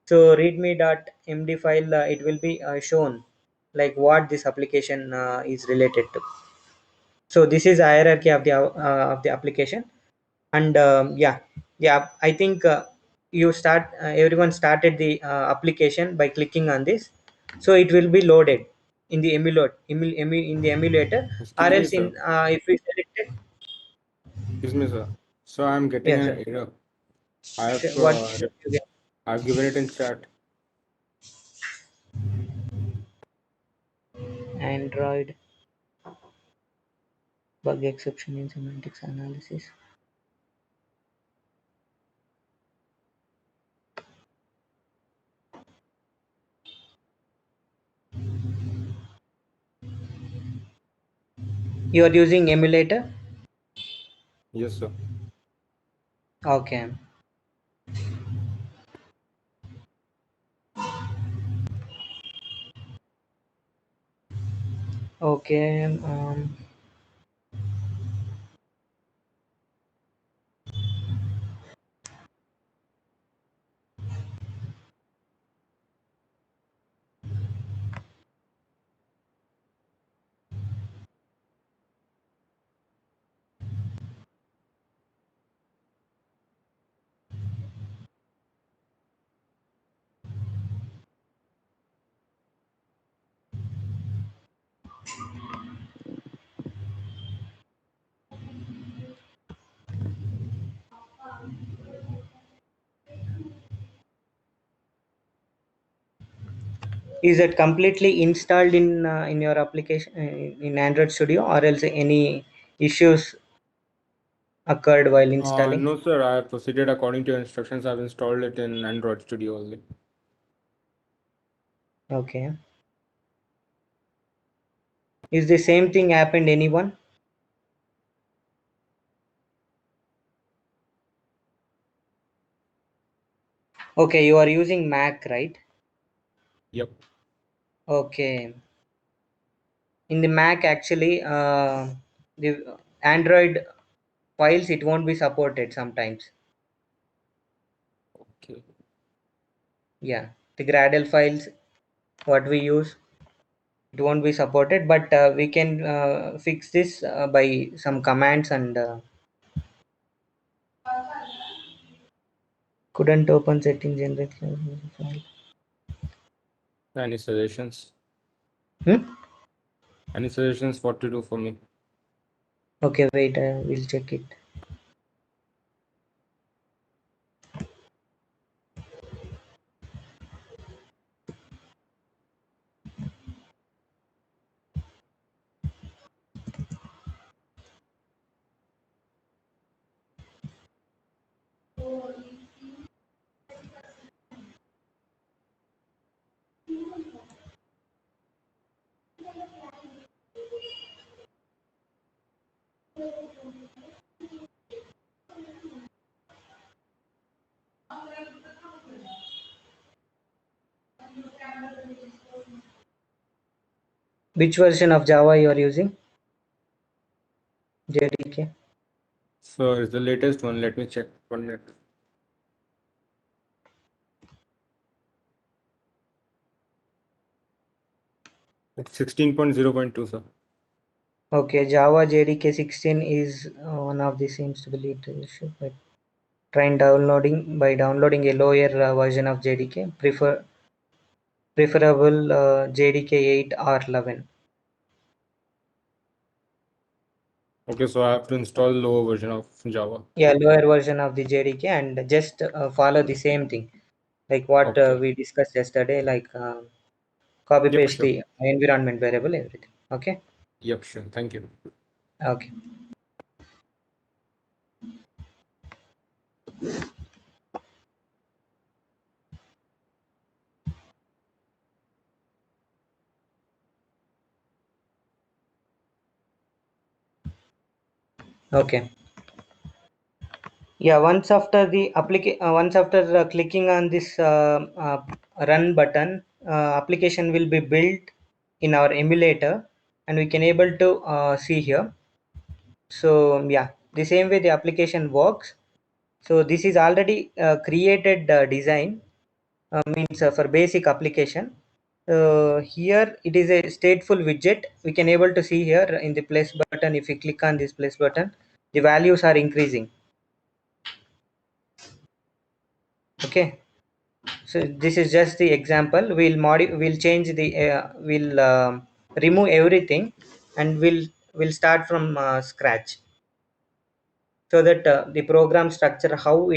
so readme.md file, it will be shown like what this application is related to. So this is hierarchy of the application. And yeah, I think everyone started the application by clicking on this. So it will be loaded in the in the emulator, or Excuse me, else in sir. if we select it. Excuse me, sir. So I'm getting Yes an sir. error. What you get? I've given it in chat. Android bug exception in semantics analysis. You are using emulator? Yes, sir. Okay. Okay. Is it completely installed in your application in Android Studio, or else any issues occurred while installing? No, sir. I have proceeded according to instructions. I've installed it in Android Studio only. Okay. Is the same thing happened anyone? Okay, you are using Mac, right? Yep. Okay. In the Mac, actually, the Android files, it won't be supported sometimes. Okay. Yeah, the Gradle files, what we use, it won't be supported, but we can fix this by some commands and couldn't open setting generate file. Any suggestions? Hmm? Any suggestions what to do for me? Okay, wait, we'll check it. Which version of Java you are using? JDK. So it's the latest one. Let me check 1 minute. It's 16.0.2, sir. Okay, Java JDK 16 is one of the seems to be little issue, but try downloading by downloading a lower version of JDK. Preferable JDK 8 or 11. Okay, so I have to install lower version of Java. Yeah, lower version of the JDK and just follow the same thing like what Okay. we discussed yesterday, like copy Yep, paste sure. the environment variable, everything. Okay. Yep, sure. Thank you. Okay. Okay. Yeah, once after clicking on this run button, application will be built in our emulator, and we can able to see here. So yeah, the same way the application works. So this is already created design, means for basic application. Here it is a stateful widget. We can able to see here in the place button. If you click on this place button, the values are increasing. Okay. So this is just the example. We'll change the we'll remove everything, and we'll start from scratch, so that the program structure, how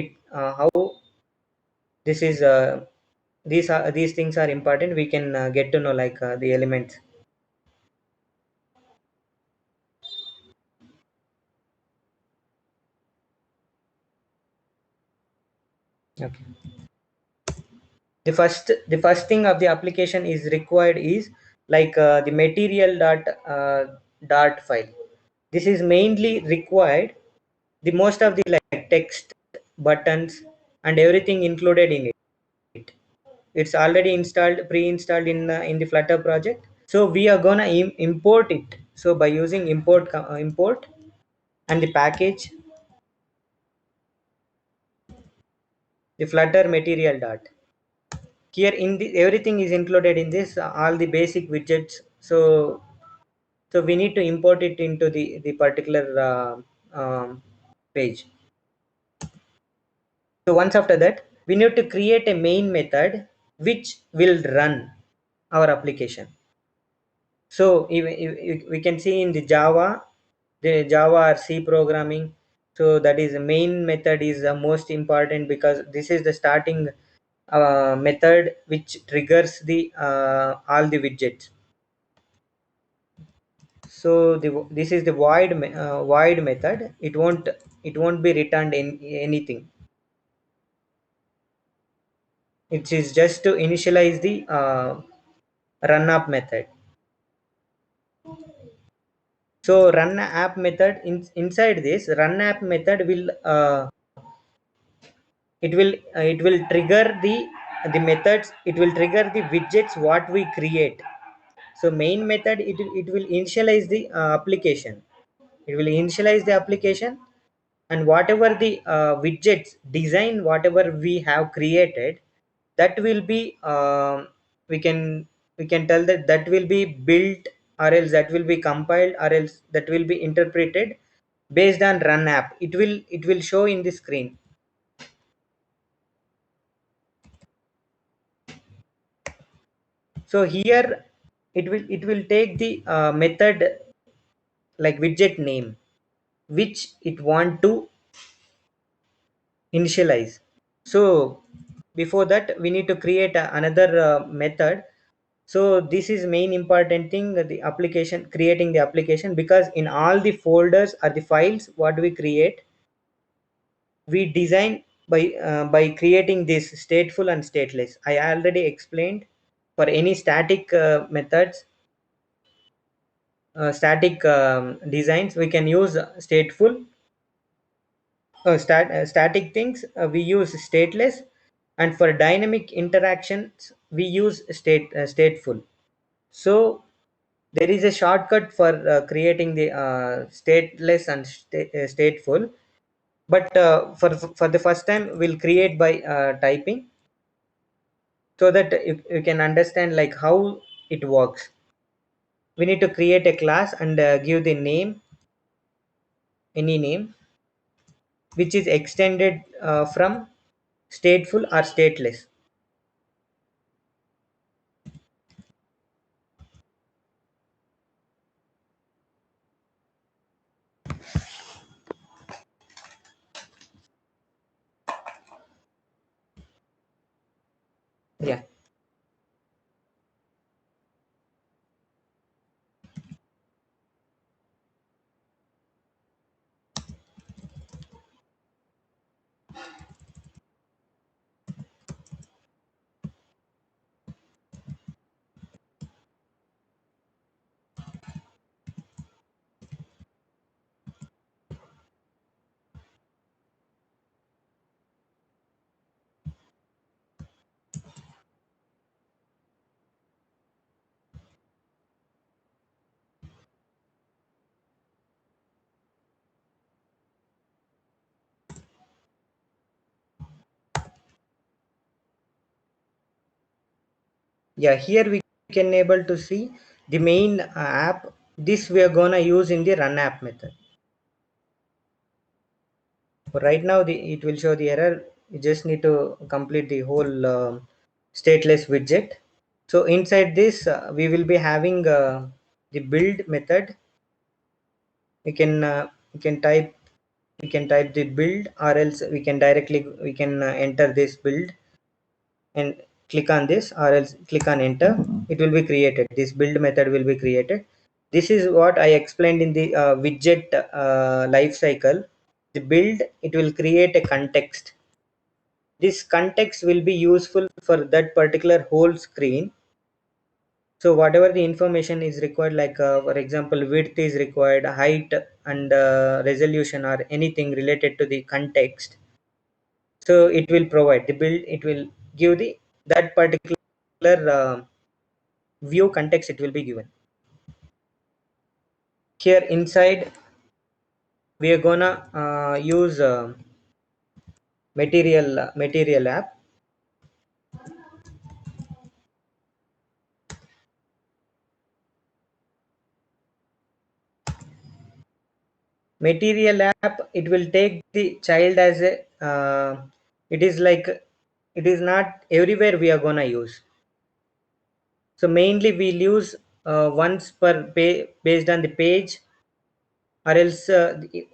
this is these things are important. We can get to know like the elements. Okay. The first thing of the application is required is like the material dot file. This is mainly required. The most of the like text, buttons, and everything included in it. It's already pre-installed in the Flutter project. So we are gonna import it. So by using import and the package, the Flutter material dot. Here in the everything is included in this, all the basic widgets. So we need to import it into the particular page. So once after that, we need to create a main method which will run our application. So we can see in the Java or C programming. So that is the main method is the most important, because this is the starting method which triggers the all the widgets. So this is the void method. It won't be returned in anything. It is just to initialize the run app method. So run app method, inside this run app method will it will trigger the methods. It will trigger the widgets what we create. So main method, it will initialize the application. It will initialize the application, and whatever the widgets design, whatever we have created, that will be we can tell that that will be built, or else that will be compiled, or else that will be interpreted based on run app. It will show in the screen. So here it will take the method like widget name which it want to initialize. So before that we need to create another method. So this is main important thing, the application, creating the application, because in all the folders or the files what we create, we design by creating this stateful and stateless. I already explained. For any static methods, static designs, we can use stateful. Static things, we use stateless, and for dynamic interactions we use stateful. So there is a shortcut for creating the stateless and stateful, but for the first time we'll create by typing, so that you can understand like how it works. We need to create a class and give the name, any name, which is extended from stateful or stateless. Yeah. Yeah, here we can able to see the main app. This we are gonna use in the run app method. Right now it will show the error. You just need to complete the whole stateless widget. So inside this we will be having the build method. We can type the build, or else we can enter this build and click on this, or else click on enter. It will be created. This build method will be created. This is what I explained in the widget life cycle. The build, it will create a context. This context will be useful for that particular whole screen. So whatever the information is required, like for example width is required, height and resolution, or anything related to the context, so it will provide the build. It will give the that particular view context. It will be given here inside. We are gonna use material app. Material app, it will take the child as a it is like, it is not everywhere we are gonna use. So mainly we'll use once based on the page, or else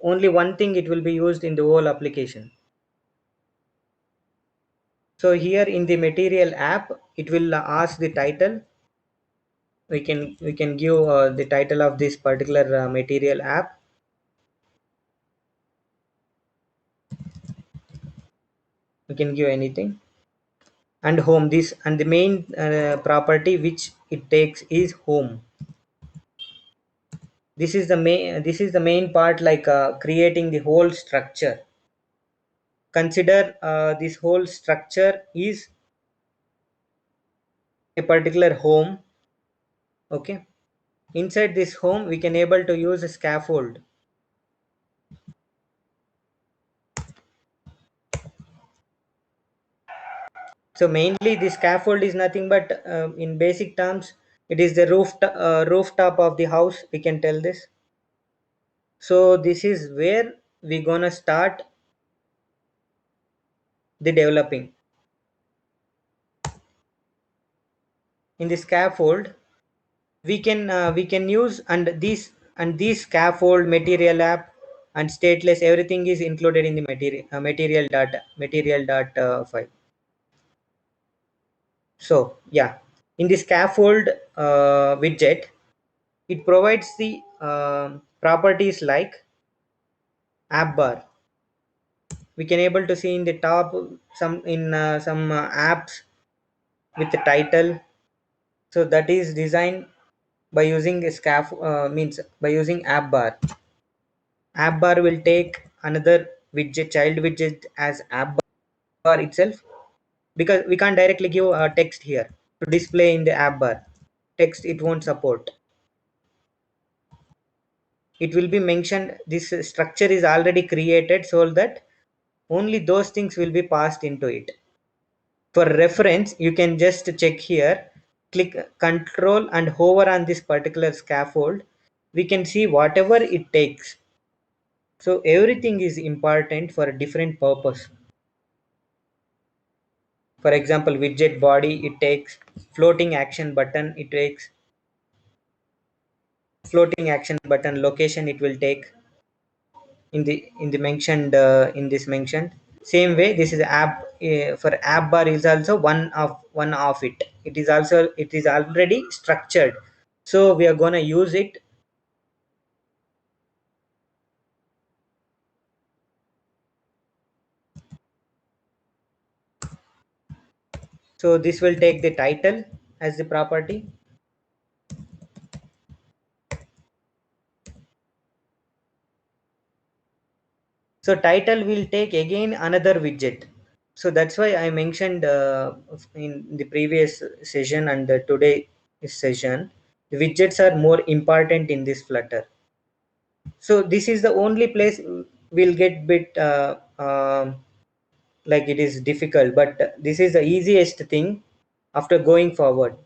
only one thing it will be used in the whole application. So here in the material app, it will ask the title. We can give the title of this particular material app. We can give anything. And home, this, and the main property which it takes is home. This is the main part, like creating the whole structure. Consider this whole structure is a particular home. Okay, inside this home we can able to use a scaffold. So mainly the scaffold is nothing but in basic terms it is the rooftop of the house, we can tell this. So this is where we gonna start the developing. In the scaffold we can use, and these scaffold, material app, and stateless, everything is included in the material dot file. So yeah, in the scaffold widget, it provides the properties like app bar. We can able to see in the top some apps with the title. So that is designed by using a means by using app bar. App bar will take another widget, child widget, as app bar itself, because we can't directly give text here to display in the app bar. Text it won't support. It will be mentioned, this structure is already created, so that only those things will be passed into it. For reference, you can just check here, click control and hover on this particular scaffold. We can see whatever it takes. So everything is important for a different purpose. For example, widget body, it takes floating action button, it takes floating action button location, it will take in the mentioned in this mentioned. Same way, this is app for app bar is also one of it. It is already structured, so we are gonna use it. So this will take the title as the property. So title will take again another widget. So that's why I mentioned in the previous session and the today session, the widgets are more important in this Flutter. So this is the only place we'll get bit like it is difficult, but this is the easiest thing after going forward.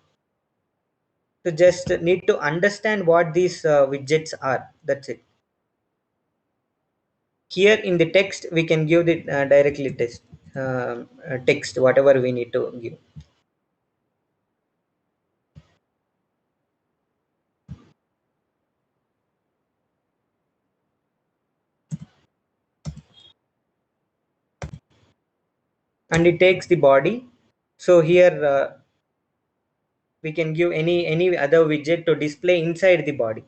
So just need to understand what these widgets are, that's it. Here in the text we can give the directly text whatever we need to give. And it takes the body. So here we can give any other widget to display inside the body.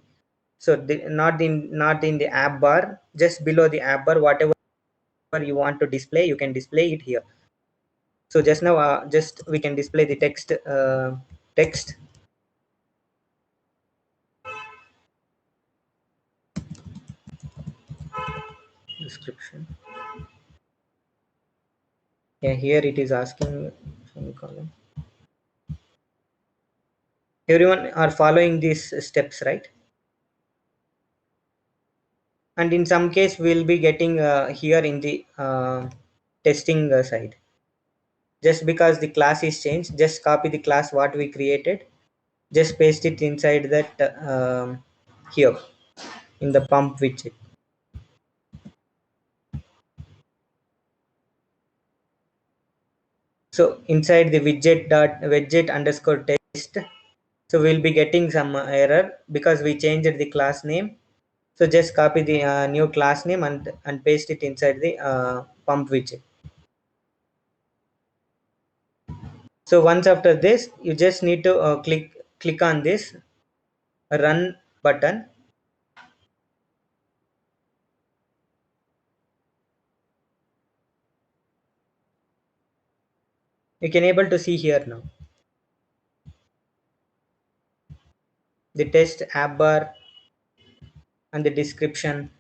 So not in the app bar, just below the app bar, whatever you want to display, you can display it here. So just now just we can display the text description. Yeah, here it is asking semicolon. Everyone are following these steps, right? And in some case we'll be getting here in the testing side. Just because the class is changed, just copy the class what we created, just paste it inside that here in the pump widget. So inside the widget underscore test, So we'll be getting some error because we changed the class name. So just copy the new class name and paste it inside the pump widget. So once after this, you just need to click on this run button. You can able to see here now the test app bar and the description.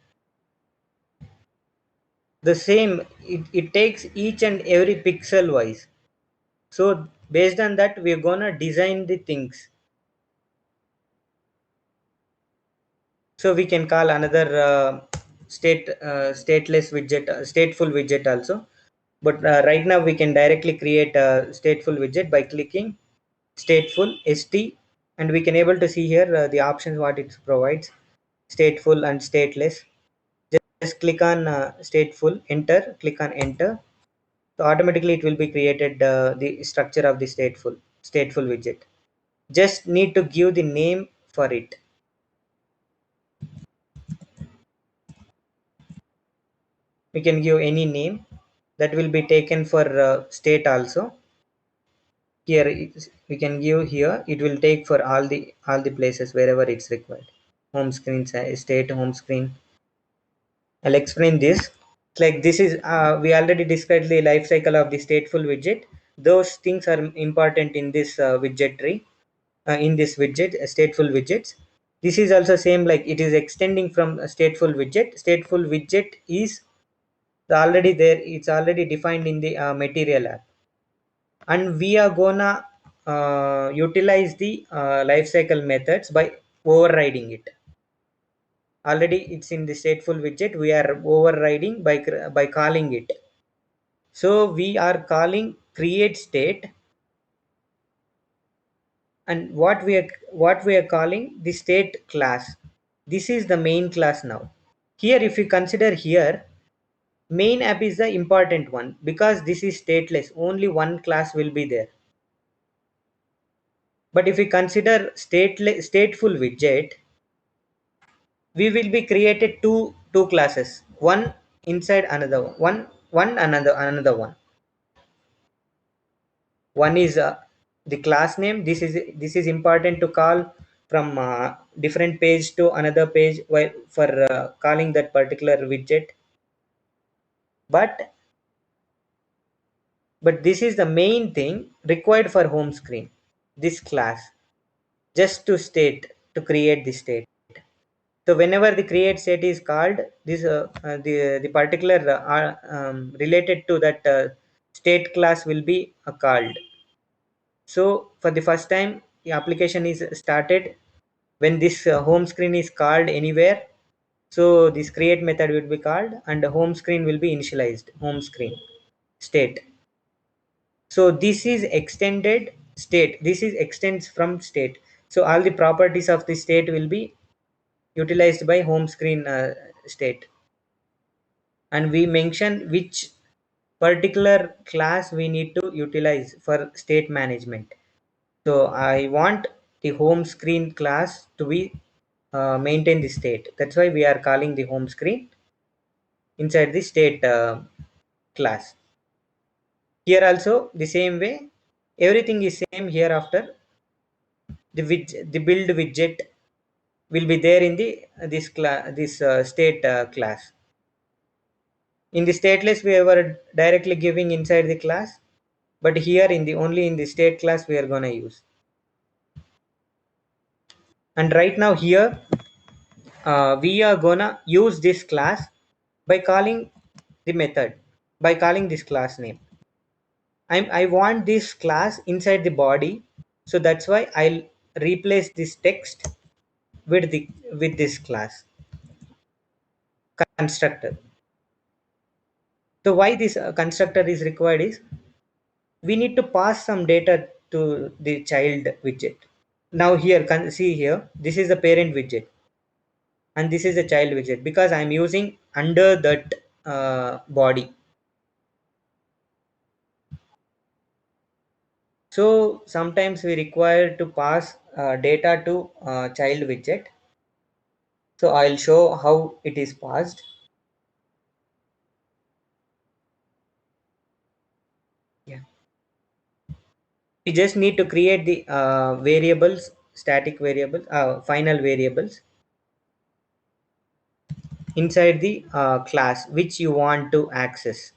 The same, it takes each and every pixel wise. So based on that, we're gonna design the things. So we can call another stateless widget, stateful widget also. But right now we can directly create a stateful widget by clicking stateful st, and we can able to see here the options what it provides, stateful and stateless. Just click on stateful, enter, click on enter. So automatically it will be created the structure of the stateful widget. Just need to give the name for it. We can give any name that will be taken for state also. Here we can give here, it will take for all the places wherever it's required. Home screen, state, home screen. I'll explain this. Like this is we already described the life cycle of the stateful widget. Those things are important in this widget tree, in this widget, stateful widgets. This is also same, like it is extending from a stateful widget. Stateful widget is already there, it's already defined in the material app, and we are gonna utilize the lifecycle methods by overriding it. Already it's in the stateful widget, we are overriding by calling it. So we are calling create state, and what we are calling the state class. This is the main class now. Here if you consider here, main app is the important one because this is stateless, only one class will be there. But if we consider stateful widget, we will be created two classes, one inside another one another one. One is the class name. This is important to call from different page to another page while for calling that particular widget. But this is the main thing required for home screen, this class, just to create the state. So whenever the create state is called, this the particular related to that state class will be called. So for the first time the application is started, when this home screen is called anywhere, so this create method will be called and the home screen will be initialized, home screen state. So this is extended state, this is extends from state. So all the properties of the state will be utilized by home screen state, and we mention which particular class we need to utilize for state management. So I want the home screen class to be maintain the state, that's why we are calling the home screen inside the state class. Here also the same way, everything is same. Here after the build widget will be there in the this state class. In the stateless we were directly giving inside the class, but here in the only in the state class we are gonna use. And right now here we are gonna use this class by calling the method, by calling this class name. I want this class inside the body, so that's why I'll replace this text with this class constructor. So why this constructor is required is, we need to pass some data to the child widget. Now here see here, this is the parent widget and this is the child widget, because I'm using under that body. So sometimes we require to pass data to child widget. So I'll show how it is passed. Yeah. We just need to create the variables, static variables, final variables inside the class which you want to access.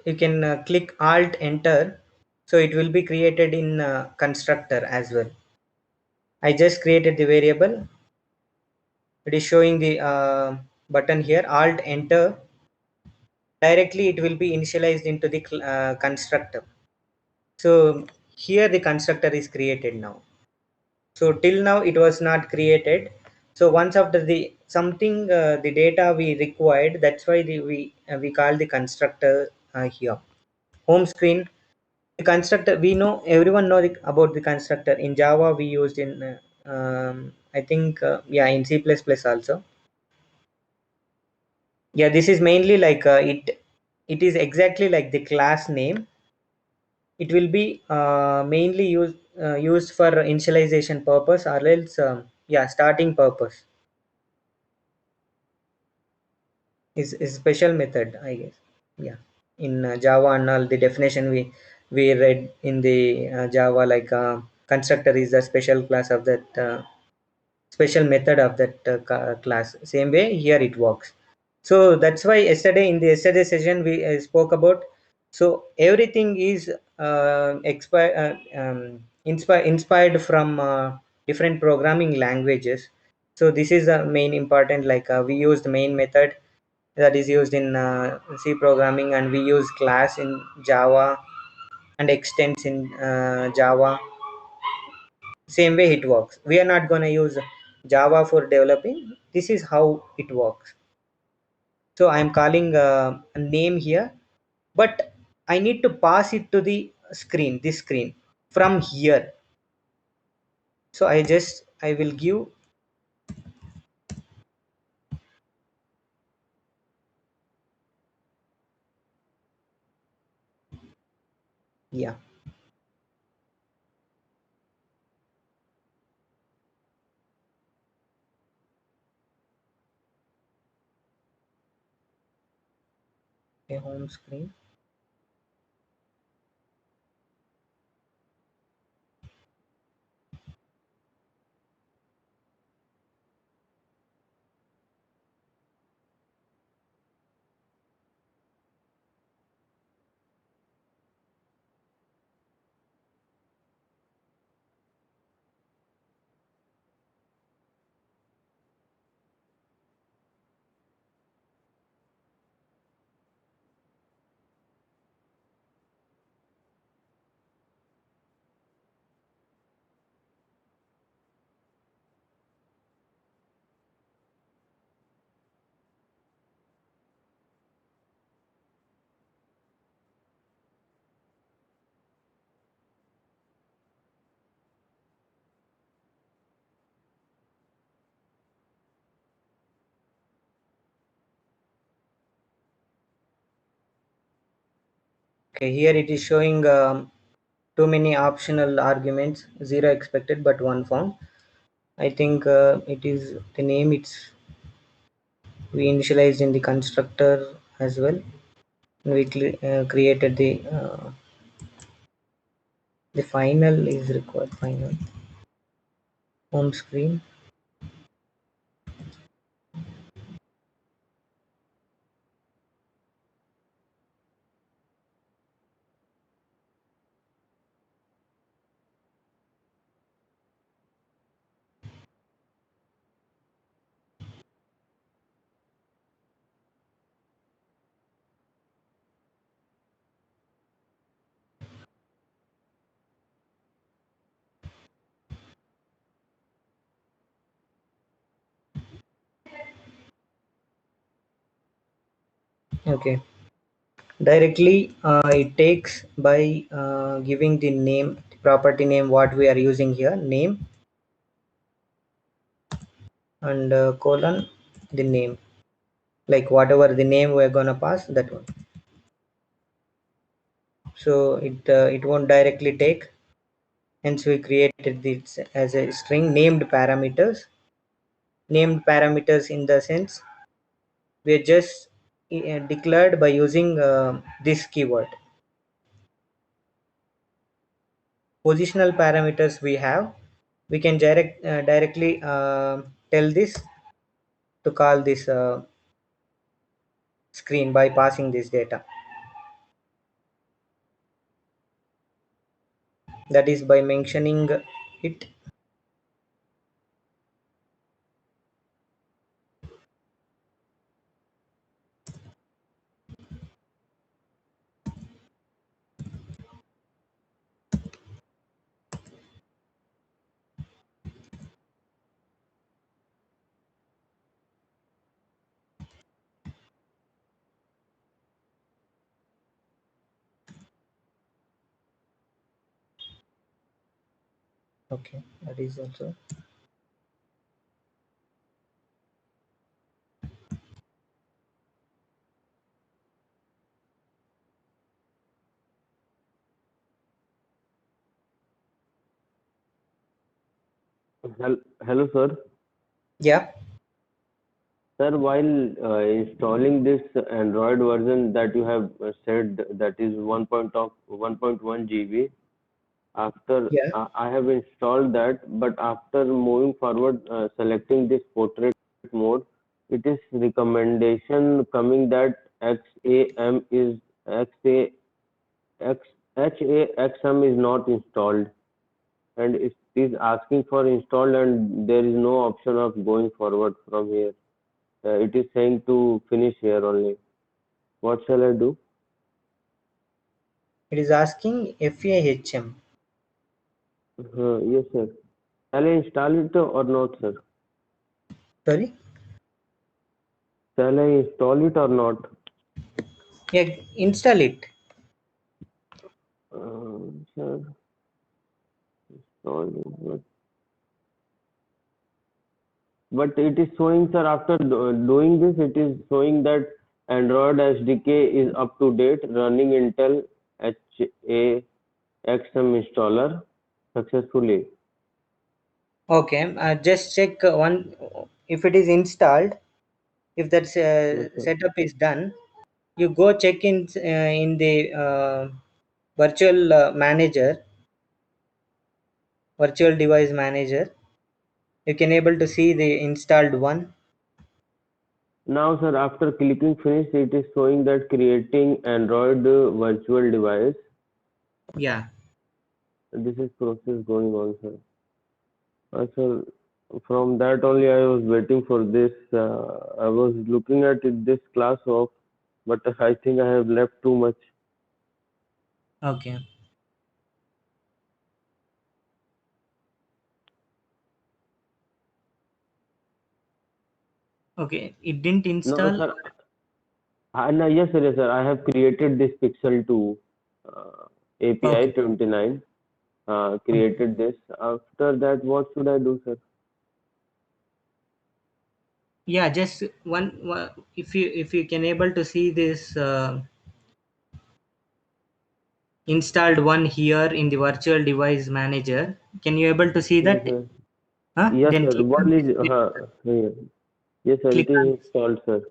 You can click alt enter, so it will be created in constructor as well. I just created the variable. It is showing the button here, alt enter. Directly it will be initialized into the constructor. So here the constructor is created now. So till now it was not created. So once after the something the data we required, that's why we call the constructor here. Home screen, the constructor, we know, everyone know about the constructor. In Java we used in I think yeah, in C++ also. Yeah, this is mainly like it is exactly like the class name. It will be mainly used for initialization purpose, or else yeah, starting purpose is special method, I guess. Yeah, in Java and all, the definition we read in the Java, like constructor is a special class of that special method of that class. Same way here it works. So that's why yesterday, in the yesterday session, we spoke about, so everything is inspired from different programming languages. So this is the main important, like we use the main method that is used in C programming, and we use class in Java and extends in Java. Same way it works. We are not going to use Java for developing. This is how it works. So I'm calling a name here, but I need to pass it to the screen, this screen, from here. So I will give, yeah, a home screen. Okay, here it is showing too many optional arguments, zero expected but one found. I think it is the name, it's we initialized in the constructor as well. We created the final is required, final home screen. Okay. Directly it takes by giving the name, property name, what we are using here, name, and colon the name, like whatever the name we're gonna pass, that one. So it won't directly take, hence we created this as a string named parameters. Named parameters in the sense we're just declared by using this keyword. Positional parameters we can directly tell this to call this screen by passing this data, that is by mentioning it. Okay, that is also. Hello, sir. Yeah. Sir, while installing this Android version that you have said, that is 1.1 GB, after Yeah. I have installed that, but after moving forward, selecting this portrait mode, it is recommendation coming that XAM is XA X HAXM is not installed, and it is asking for install, and there is no option of going forward from here. It is saying to finish here only. What shall I do? It is asking FAHM. Yes, sir. Shall I install it or not, sir? Sorry. Shall I install it or not? Yeah, install it. Sir, install it. But it is showing, sir, after doing this, it is showing that Android SDK is up to date, running Intel HAXM installer successfully. Okay, just check one, if it is installed, if that Yes, sir. setup is done, you go check in the virtual virtual device manager. You can able to see the installed one. Now, sir, after clicking finish, it is showing that creating Android virtual device. Yeah. This is process going on, sir. Sir, from that only I was waiting for this. I was looking at it, this class of, but I think I have left too much. Okay. Okay, it didn't No, install. sir. No, yes, sir, yes, sir. I have created this Pixel 2 API Okay. 29. Created this. After that, what should I do, sir? Yeah, just one, if you can able to see this installed one here in the virtual device manager, can you able to see Yes, that? sir. Yes, Then sir. One is, here. Yes, sir. click It is on installed, sir.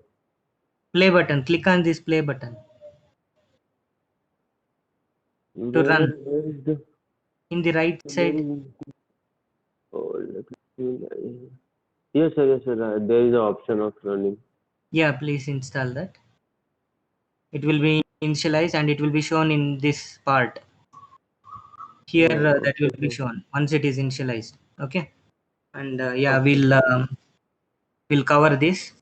play button. Click on this play button to run Where is the, in the right where side. is, oh, let me see. Yes, sir. Yes, sir. There is an option of running. Yeah, please install that. It will be initialized and it will be shown in this part here, that will Okay, be sir. shown once it is initialized. Okay. And yeah, Okay. we'll cover this.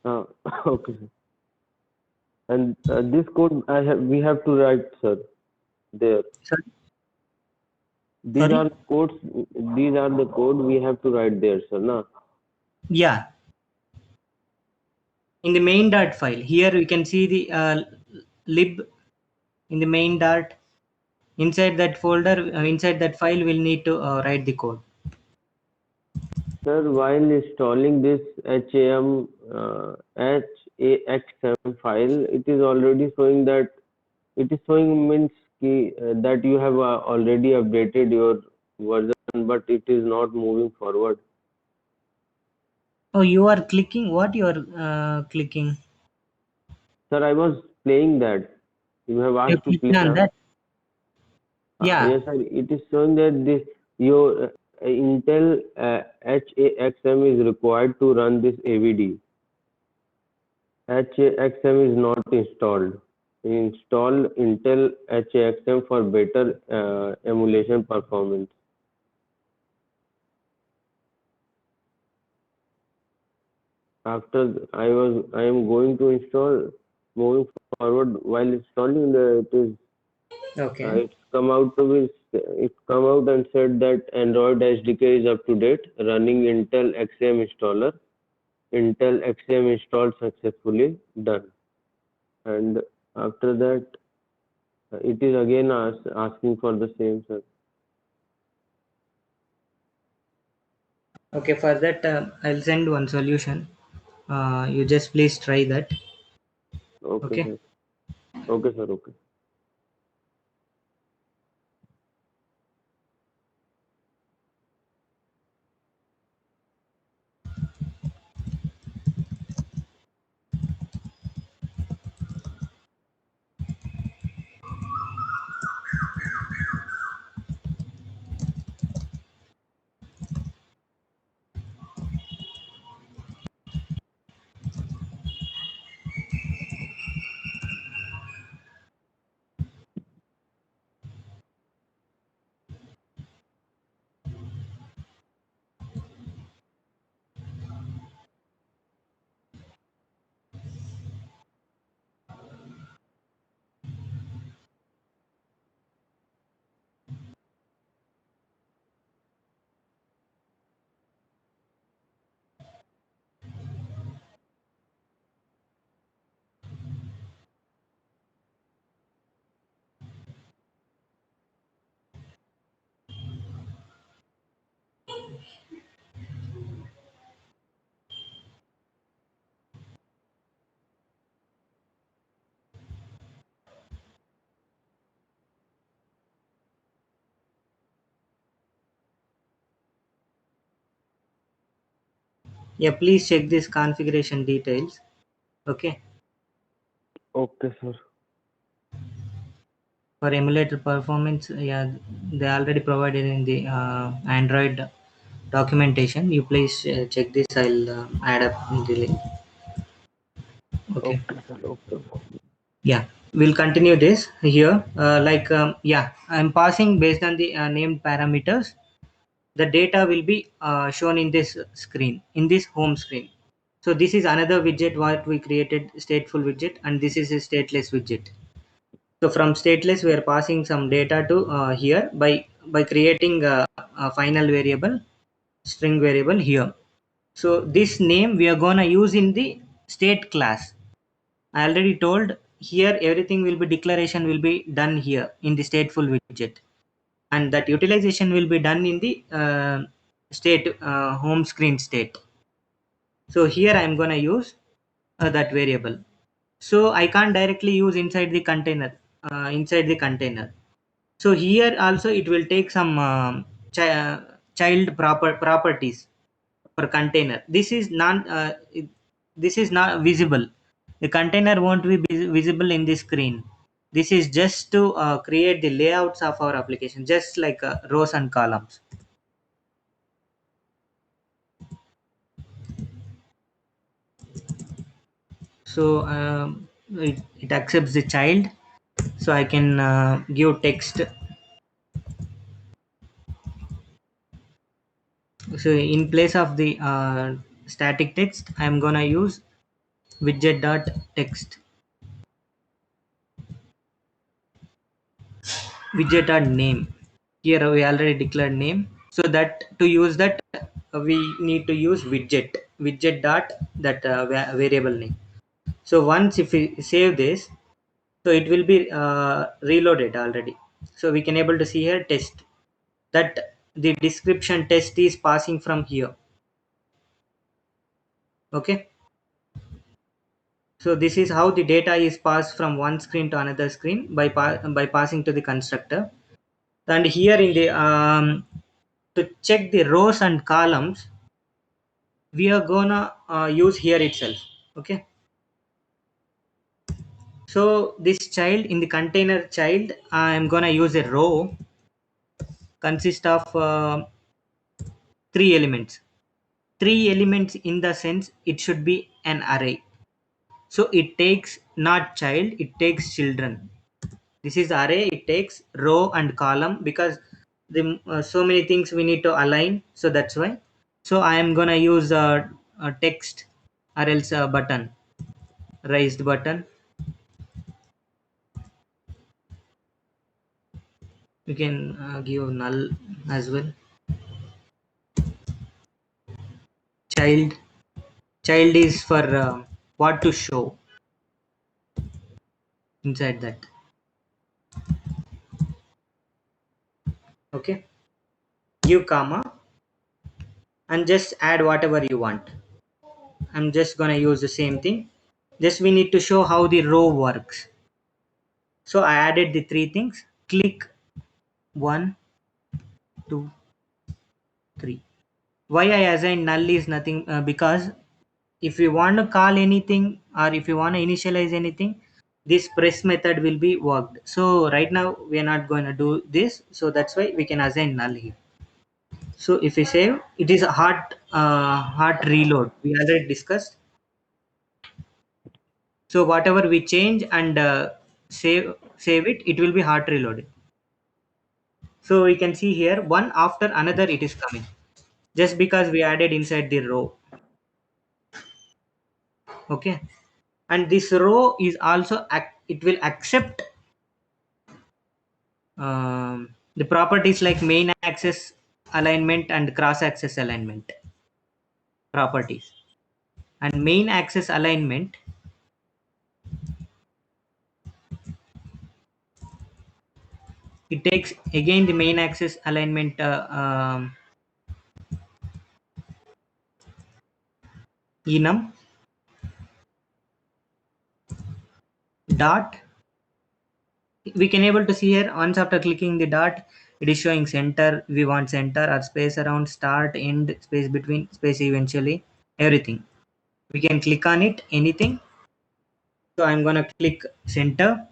Uh, okay, sir. And this code we have to write, sir, there. Sorry. These Sorry. are codes. These are the code we have to write there, sir. Na? Yeah. in the main dart file. Here we can see the lib in the main dart. Inside that folder, inside that file, we'll need to write the code. Sir, while installing this HAXM file, it is already showing that it is showing means that you have already updated your version, but it is not moving forward. Oh, you are clicking? What you are clicking? Sir, I was playing that. You have You asked to clicked play on now. that? Yeah. Yes, sir. It is showing that this your Intel HAXM is required to run this AVD. HAXM is not installed. Install Intel HAXM for better emulation performance. After I am going to install. Moving forward, while installing it is Okay. it's come out and said that Android SDK is up to date, running Intel XM installer. Intel XM installed successfully, done. And after that, it is again asking for the same, sir. Okay. For that, I'll send one solution. You just please try that. Okay, Okay. sir. Okay, sir. Okay. Yeah. Please check this configuration details. Okay. Okay, sir. For emulator performance, yeah, they already provided in the Android documentation. You please check this. I'll add up in the link. Okay. Okay, sir. Okay. Yeah, we'll continue this here. Yeah, I'm passing based on the named parameters. The data will be shown in this screen, in this home screen. So this is another widget what we created, stateful widget, and this is a stateless widget. So from stateless we are passing some data to here by creating a final variable, string variable here. So this name we are gonna use in the state class. I already told here everything will be declaration will be done here in the stateful widget, and that utilization will be done in the state home screen state. So here I am going to use that variable. So I can't directly use inside the container. So here also it will take some child properties for container. This is not visible. The container won't be visible in the screen. This is just to create the layouts of our application, just like rows and columns. So it accepts the child, so I can give text. So in place of the static text, I'm gonna use widget dot text, widget dot name. Here we already declared name, so that to use that we need to use widget dot that variable name. So once if we save this, so it will be reloaded already. So we can able to see here test that the description test is passing from here. Okay, so this is how the data is passed from one screen to another screen by passing to the constructor. And here in the to check the rows and columns, we are gonna use here itself. Okay, so this child in the container child, I am gonna use a row consist of 3 elements. 3 elements in the sense it should be an array. So it takes not child, it takes children. This is array, it takes row and column because the so many things we need to align, so that's why. So I am gonna use a text or else a button, raised button. You can give null as well. Child is for what to show inside that. Okay, give comma and just add whatever you want. I'm just gonna use the same thing. Just we need to show how the row works. So I added the 3 things. Click 1, 2, 3. Why I assign null is nothing because if we want to call anything or if you want to initialize anything, this press method will be worked. So right now we are not going to do this. So that's why we can assign null here. So if we save, it is a hot reload. We already discussed. So whatever we change and save it, it will be hot reloaded. So we can see here one after another it is coming just because we added inside the row. Okay, and this row is also it will accept the properties like main axis alignment and cross axis alignment properties. And main axis alignment, it takes again the main axis alignment enum dot. We can able to see here once after clicking the dot, it is showing center. We want center or space around, start, end, space between, space eventually, everything. We can click on it, anything. So I'm gonna click center.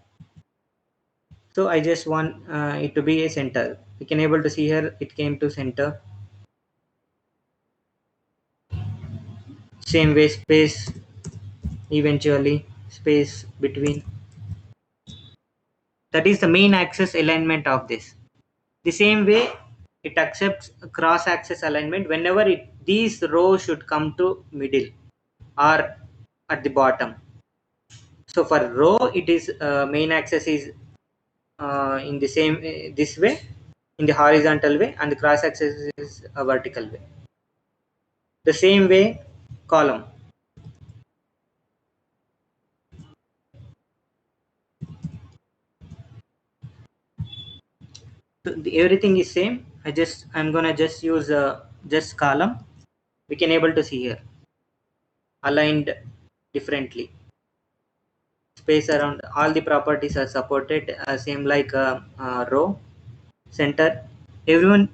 So I just want it to be a center. We can able to see here it came to center. Same way, space eventually, space between. That is the main axis alignment of this. The same way it accepts cross axis alignment whenever these rows should come to middle or at the bottom. So for row it is main axis is in the same this way, in the horizontal way, and the cross axis is a vertical way. The same way column. So everything is same. I'm gonna just use just column. We can able to see here aligned differently. Space around, all the properties are supported same like row, center. Everyone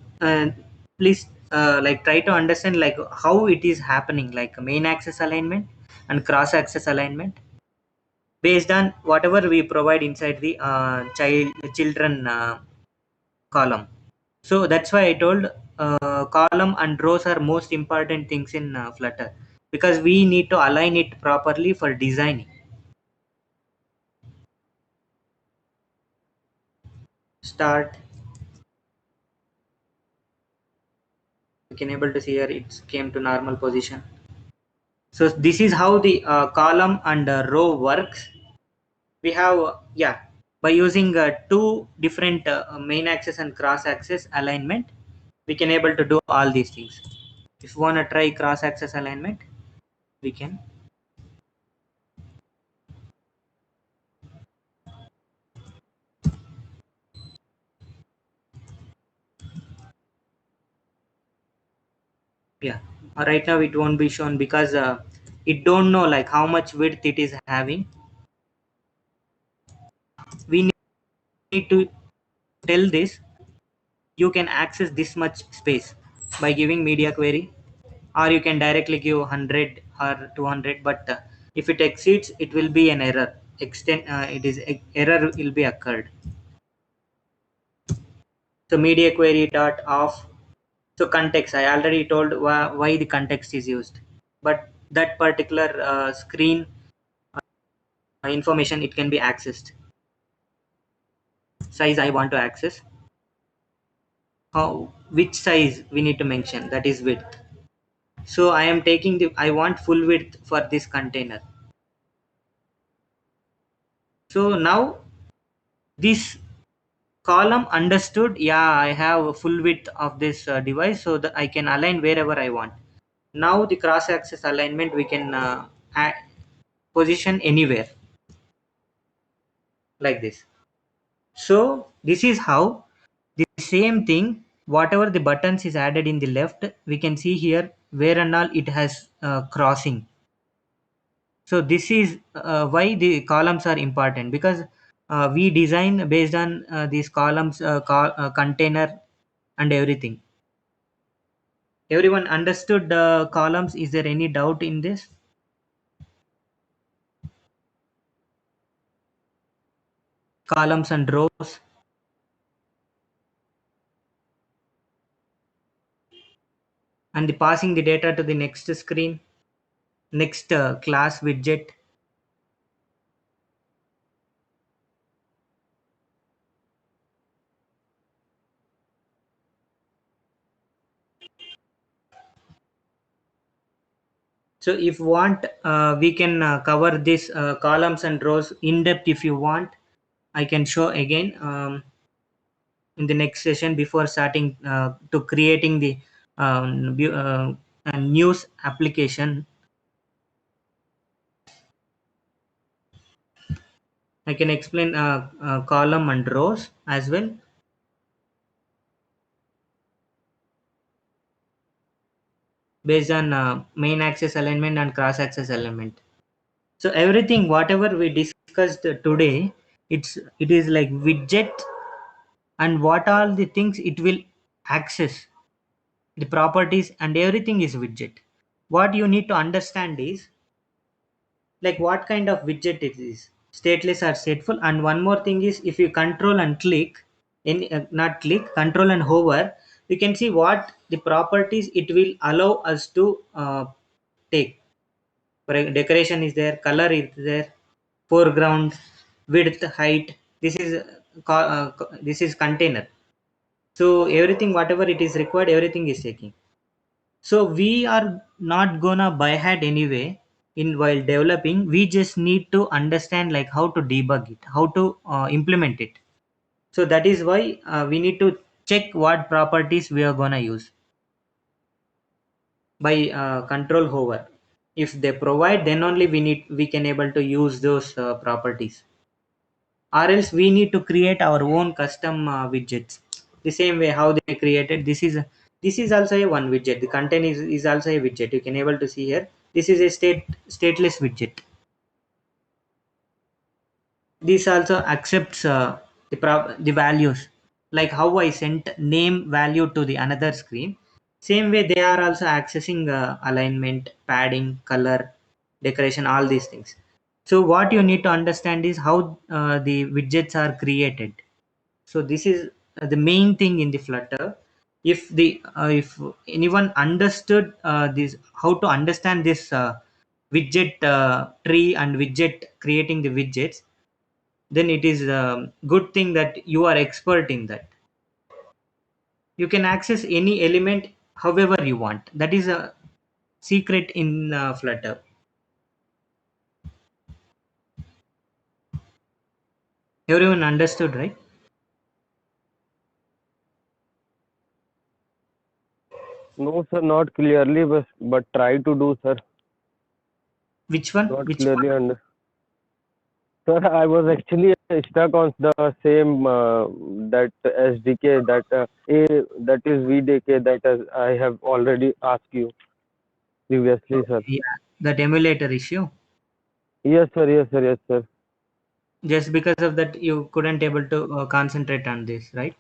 please like try to understand like how it is happening, like main axis alignment and cross axis alignment based on whatever we provide inside the children column. So that's why I told column and rows are most important things in Flutter, because we need to align it properly for designing. Start. You can able to see here it came to normal position. So this is how the column and row works. We have by using 2 different main axis and cross axis alignment, we can able to do all these things. If you want to try cross axis alignment, we can. Yeah, right now it won't be shown because it don't know like how much width it is having. We need to tell this you can access this much space by giving media query, or you can directly give 100 or 200, but if it exceeds it will be an error. Error will be occurred. So media query dot off. So context, I already told why the context is used, but that particular screen information it can be accessed. Size I want to access, how which size we need to mention, that is width. So I am taking I want full width for this container. So now this column understood, yeah, I have a full width of this device, so that I can align wherever I want. Now the cross axis alignment we can position anywhere like this. So this is how the same thing, whatever the buttons is added in the left, we can see here where and all it has crossing. So this is why the columns are important, because we design based on these columns, container and everything. Everyone understood the columns? Is there any doubt in this? Columns and rows. And the passing the data to the next screen, next class widget. So if want, we can cover this columns and rows in depth. If you want, I can show again in the next session before starting to creating the news application. I can explain column and rows as well. Based on main axis alignment and cross axis alignment. So everything whatever we discussed today, it is like widget, and what all the things it will access, the properties and everything is widget. What you need to understand is like what kind of widget it is, stateless or stateful. And one more thing is, if you control and click in not click, control and hover, we can see what the properties it will allow us to take. For decoration is there, color is there, foreground, width, height. This is this is container. So everything whatever it is required, everything is taking. So we are not gonna by head anyway. In while developing, we just need to understand like how to debug it, how to implement it. So that is why we need to check what properties we are gonna use by control hover. If they provide, then only we can able to use those properties, or else we need to create our own custom widgets. The same way how they created, this is also a one widget. The content is also a widget. You can able to see here, this is a stateless widget. This also accepts the values, like how I sent name value to the another screen. Same way they are also accessing alignment, padding, color, decoration, all these things. So what you need to understand is how the widgets are created. So this is the main thing in the Flutter. If anyone understood this, how to understand this widget tree and widget creating the widgets, then it is a good thing that you are expert in that. You can access any element however you want. That is a secret in Flutter. Everyone understood, right? No, sir, not clearly, but try to do, sir. Which one? Not Which clearly one? under. Sir, I was actually stuck on the same that SDK that that is VDK that I have already asked you previously, sir. Yeah, that emulator issue. Yes, sir. Yes, sir. Yes, sir. Just because of that, you couldn't able to concentrate on this, right?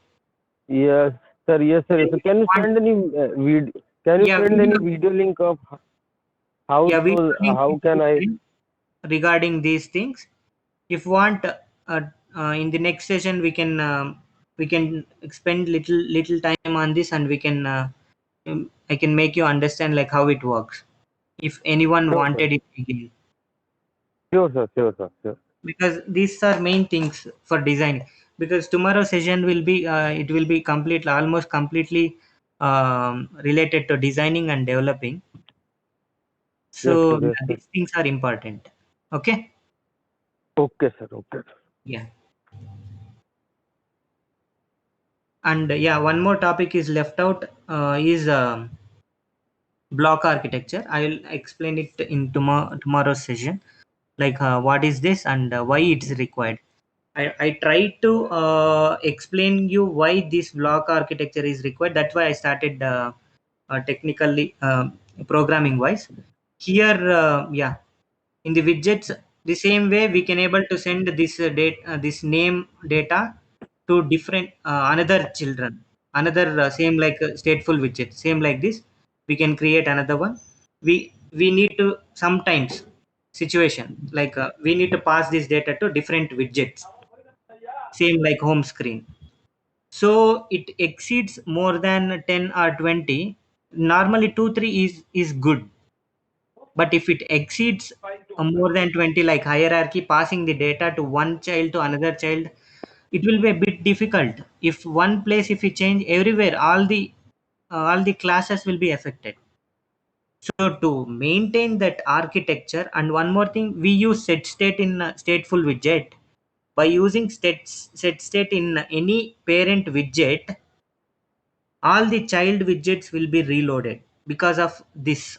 Yes, sir. Yes, sir. Yes, sir. Can you send any Can you Yeah, send any video, video link of how yeah, video those? link How is can I? regarding these things. If want, in the next session we can spend little time on this, and we can I can make you understand like how it works. If anyone Sure, sir. wanted it again, Sure, sir. Sure, sir. Sure. because these are main things for design. Because tomorrow session will be it will be completely almost completely related to designing and developing. Yes, sir. So Yes, yeah, sir. these things are important. Okay. Okay, sir. Okay. Yeah. And yeah, one more topic is left out, is block architecture. I will explain it in tomorrow's session, like what is this and why it's required. I tried to explain you why this block architecture is required. That's why I started technically programming wise. Here, yeah, in the widgets, the same way we can able to send this date, this name data to different another children, another same like stateful widget, same like this. We can create another one. We need to sometimes situation like we need to pass this data to different widgets, same like home screen. So it exceeds more than 10 or 20. Normally 2 3 is good, but if it exceeds more than 20, like hierarchy passing the data to one child to another child, it will be a bit difficult. If one place, if we change everywhere, all the classes will be affected. So to maintain that architecture, and one more thing, we use set state in stateful widget. By using set state in any parent widget, all the child widgets will be reloaded because of this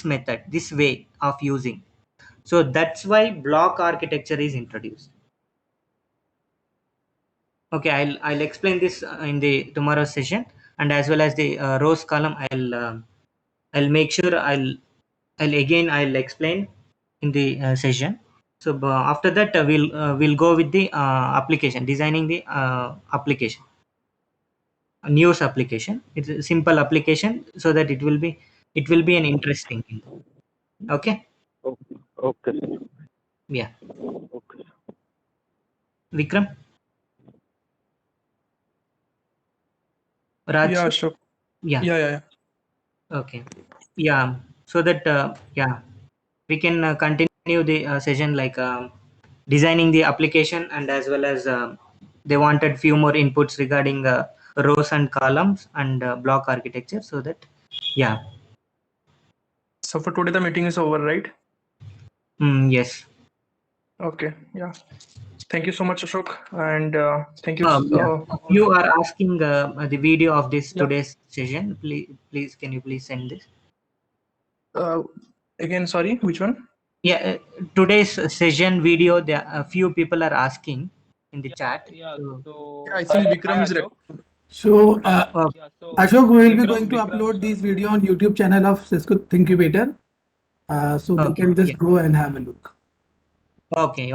method, this way of using. So that's why block architecture is introduced. Okay, I'll explain this in the tomorrow's session, and as well as the rows column. I'll make sure I'll explain in the session. So after that, we'll go with the application, designing the application, a news application. It's a simple application, so that it will be an interesting thing. Okay. Okay. Okay, sir. Yeah. Okay. Vikram, Raj. Yeah, sure. Yeah. Yeah. Okay. Yeah. So that yeah, we can continue the session like designing the application, and as well as they wanted few more inputs regarding rows and columns and block architecture. So that yeah. So for today, the meeting is over, right? Yes. Okay. Yeah. Thank you so much, Ashok, and thank you. Yeah. You are asking the video of this Yeah. today's session. Please, can you please send this? Again, sorry, which one? Yeah, today's session video. There a few people are asking in the chat. So, Yeah, I think Vikram is. So, uh, Ashok, we will be going to upload this video on YouTube channel of Cisco Thinkubator. So they Okay, can just yeah. go and have a look. Okay.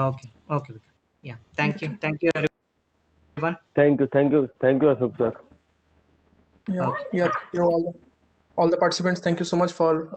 Yeah. Thank you, everyone. Thank you, Ashok sir. Yeah. Okay. Yeah. You know, all the participants. Thank you so much for